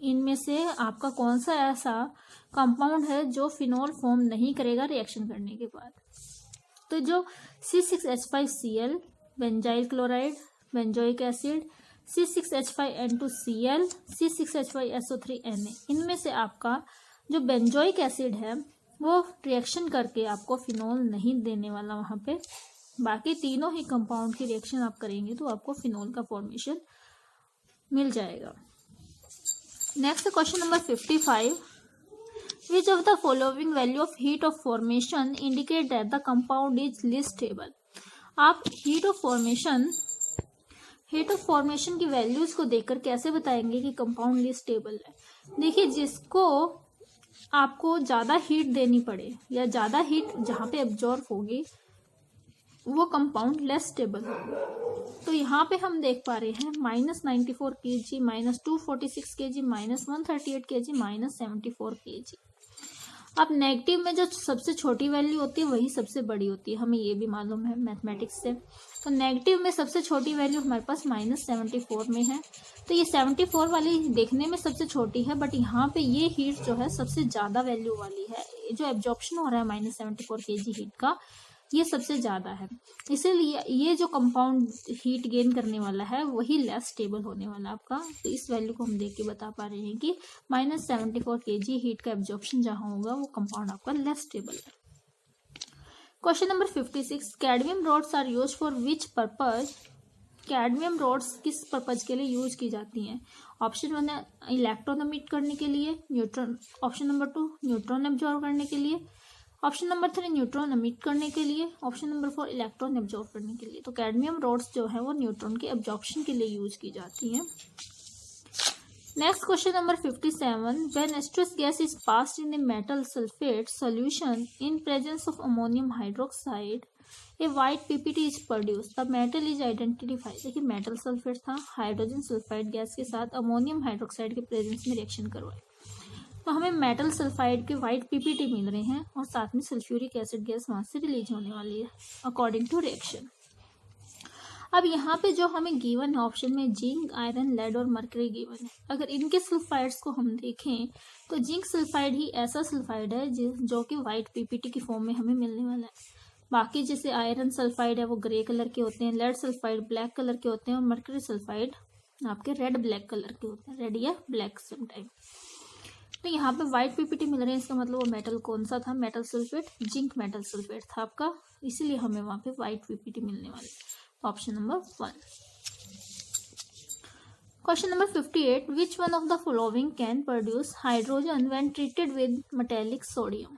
इनमें से आपका कौन सा ऐसा कंपाउंड है जो फिनोल फॉर्म नहीं करेगा रिएक्शन करने के बाद। तो जो C6H5Cl, benzyl chloride, benzoic acid, C6H5N2Cl, C6H5SO3Na, इनमें से आपका जो बेंजोइक एसिड है वो रिएक्शन करके आपको फिनोल नहीं देने वाला वहां पे। बाकी तीनों ही कंपाउंड की रिएक्शन आप करेंगे तो आपको फिनोल का फॉर्मेशन मिल जाएगा। Next question number 55, which of the following value of heat of formation indicate that the compound is least stable. आप हीट ऑफ फॉर्मेशन की वैल्यूज को देखकर कैसे बताएंगे कि कंपाउंड लीस्ट स्टेबल है। देखिए, जिसको आपको ज्यादा हीट देनी पड़े या ज्यादा हीट जहां पे एब्जॉर्ब होगी वो कंपाउंड लेस स्टेबल होगा। तो यहाँ पे हम देख पा रहे हैं -94 kg, -246 kg, -138 kg, -74 kg। अब नेगेटिव में जो सबसे छोटी वैल्यू होती है वही सबसे बड़ी होती है, हमें ये भी मालूम है मैथमेटिक्स से। तो नेगेटिव में सबसे छोटी वैल्यू हमारे पास -74 में है। तो ये 74 वाली देखने में सबसे छोटी है, बट यहाँ पे ये हीट जो है सबसे ज्यादा वैल्यू वाली है। जो एब्जॉर्प्शन हो रहा है -74 kg हीट का, ये सबसे ज्यादा है। इसीलिए ये जो कंपाउंड हीट गेन करने वाला है वही लेस स्टेबल होने वाला आपका। तो इस वैल्यू को हम देख के बता पा रहे हैं कि -74 kg हीट का एब्जॉर्प्शन जहां होगा वो कंपाउंड आपका लेस स्टेबल है। Question number 56, cadmium rods are use for which purpose. Cadmium rods किस पर्पज के लिए यूज की जाती हैं। ऑप्शन 1 है इलेक्ट्रॉन एमिट करने के लिए, neutron. Option number 2 neutron absorb करने के लिए। ऑप्शन नंबर 3 न्यूट्रॉन एमिट करने के लिए। ऑप्शन नंबर 4 इलेक्ट्रॉन एब्जॉर्ब करने के लिए। तो कैडमियम रॉड्स जो है वो न्यूट्रॉन के एब्जॉर्प्शन के लिए यूज की जाती हैं। नेक्स्ट क्वेश्चन नंबर 57, व्हेन एस्ट्रस gas is passed in a metal sulphate solution in presence of ammonium hydroxide a white PPT is produce the metal is identified. देखिए, मेटल सल्फेट था, हाइड्रोजन सल्फाइड गैस के साथ अमोनियम हाइड्रोक्साइड के प्रेजेंस में रिएक्शन करवाए तो हमें मेटल सल्फाइड के व्हाइट पीपीटी मिल रहे हैं और साथ में सल्फ्यूरिक एसिड गैस वहां से रिलीज होने वाली है अकॉर्डिंग टू रिएक्शन। अब यहाँ पे जो हमें गिवन है ऑप्शन में जिंक, आयरन, लेड और मर्करी गिवन है। अगर इनके सल्फाइड्स को हम देखें तो जिंक सल्फाइड ही ऐसा सल्फाइड है जो कि व्हाइट पीपीटी की फॉर्म में हमें मिलने वाला है। बाकी जैसे आयरन सल्फाइड है वो ग्रे कलर के होते हैं, लेड सल्फाइड ब्लैक कलर के होते हैं और मर्करी सल्फाइड आपके रेड ब्लैक कलर के होते हैं, रेड या ब्लैक समटाइम। तो यहाँ पे व्हाइट पीपीटी मिल रहे हैं, इसका मतलब वो मेटल कौन सा था, metal sulphate, zinc metal sulphate था आपका, इसीलिए हमें वहां पे व्हाइट पीपीटी मिलने वाली। Option number 1। Question number 58, which one of the following can produce hydrogen when treated with metallic sodium.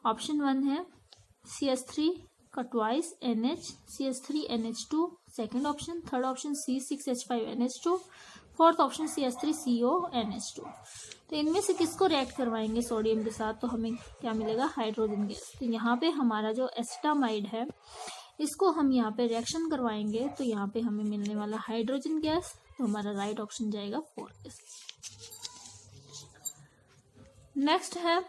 Option 1 है CH3 का twice NH, CH3NH2 second option, third option C6H5NH2, fourth option CH3CONH2। तो इनमें से किसको रिएक्ट करवाएंगे सोडियम के साथ तो हमें क्या मिलेगा, हाइड्रोजन गैस। तो यहाँ पे हमारा जो एसिटामाइड है इसको हम यहाँ पे रिएक्शन करवाएंगे तो यहाँ पे हमें मिलने वाला हाइड्रोजन गैस। तो हमारा राइट ऑप्शन जाएगा 4। नेक्स्ट है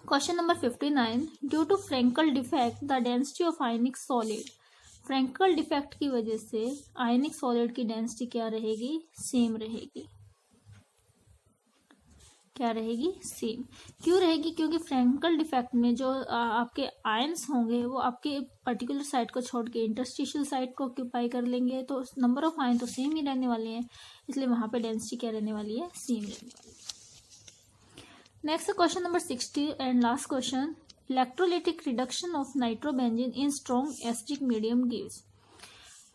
question number 59, due to Frenkel defect the density of ionic solid. Frenkel defect की वजह से आयनिक सॉलिड की डेंसिटी क्या रहेगी, सेम रहेगी। क्या रहेगी, सेम। क्यों रहेगी, क्योंकि फ्रेंकल डिफेक्ट में जो आपके आयंस होंगे वो आपके पर्टिकुलर साइड को छोड़ के इंटरस्टिशियल साइड को ऑक्यूपाई कर लेंगे, तो नंबर ऑफ आयन तो सेम ही रहने वाले हैं, इसलिए वहां पे डेंसिटी क्या रहने वाली है, सेम रहने वाली है। Next question number 60 and last question, electrolytic reduction of nitrobenzene in strong acidic medium gives.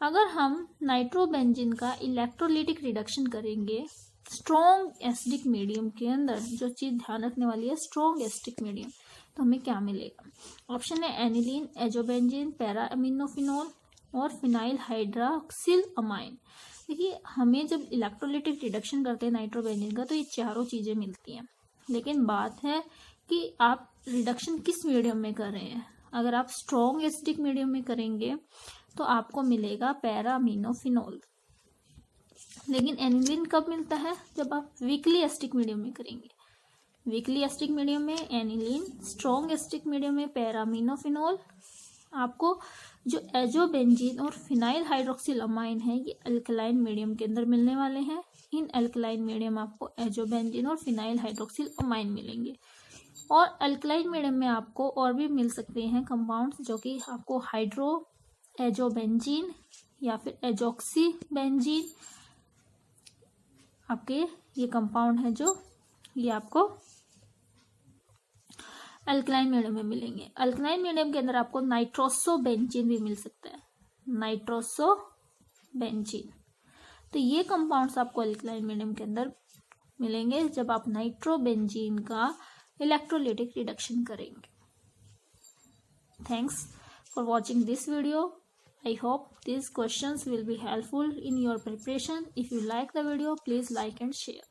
अगर हम नाइट्रोबेंजीन का इलेक्ट्रोलिटिक रिडक्शन करेंगे स्ट्रॉन्ग एसिडिक मीडियम के अंदर, जो चीज ध्यान रखने वाली है स्ट्रॉन्ग एसिडिक मीडियम, तो हमें क्या मिलेगा। ऑप्शन है एनिलीन, एजोबेंजीन, पैरा अमीनोफिनोल और फिनाइल हाइड्रोक्सिल अमाइन। देखिए, हमें जब इलेक्ट्रोलिटिक रिडक्शन करते हैं नाइट्रोबेंजीन का तो ये चारों चीजें मिलती हैं, लेकिन बात है कि आप रिडक्शन किस मीडियम में कर रहे हैं। अगर आप स्ट्रॉन्ग एसिडिक मीडियम में करेंगे तो आपको मिलेगा पैरामिनोफिनॉल। लेकिन एनिलीन कब मिलता है? जब आप वीकली एसिडिक मीडियम में करेंगे। वीकली एसिडिक मीडियम में एनिलीन, स्ट्रॉन्ग एसिडिक मीडियम में पैरामिनोफिनॉल। आपको जो एजोबेंजीन और फिनाइल हाइड्रोक्सिल अमाइन है ये अल्कलाइन मीडियम के अंदर मिलने वाले हैं। इन अल्कलाइन मीडियम आपको एजोबेंजीन और फिनाइल हाइड्रोक्सिल अमाइन मिलेंगे। और अल्कलाइन मीडियम में आपको और भी मिल सकते हैं कंपाउंड्स जो कि आपको हाइड्रो एजोबेंजीन या फिर एजोक्सी बेंजीन, आपके ये कंपाउंड है जो ये आपको अल्कलाइन मीडियम में मिलेंगे। अल्कलाइन मीडियम के अंदर आपको नाइट्रोसोबेंजीन भी मिल सकता है, नाइट्रोसोबेंजीन। तो ये कंपाउंड्स आपको अल्कलाइन मीडियम के अंदर मिलेंगे जब आप नाइट्रोबेंजीन का इलेक्ट्रोलिटिक रिडक्शन करेंगे। Thanks for watching this video. I hope these questions will be helpful in your preparation. If you like the video, please like and share.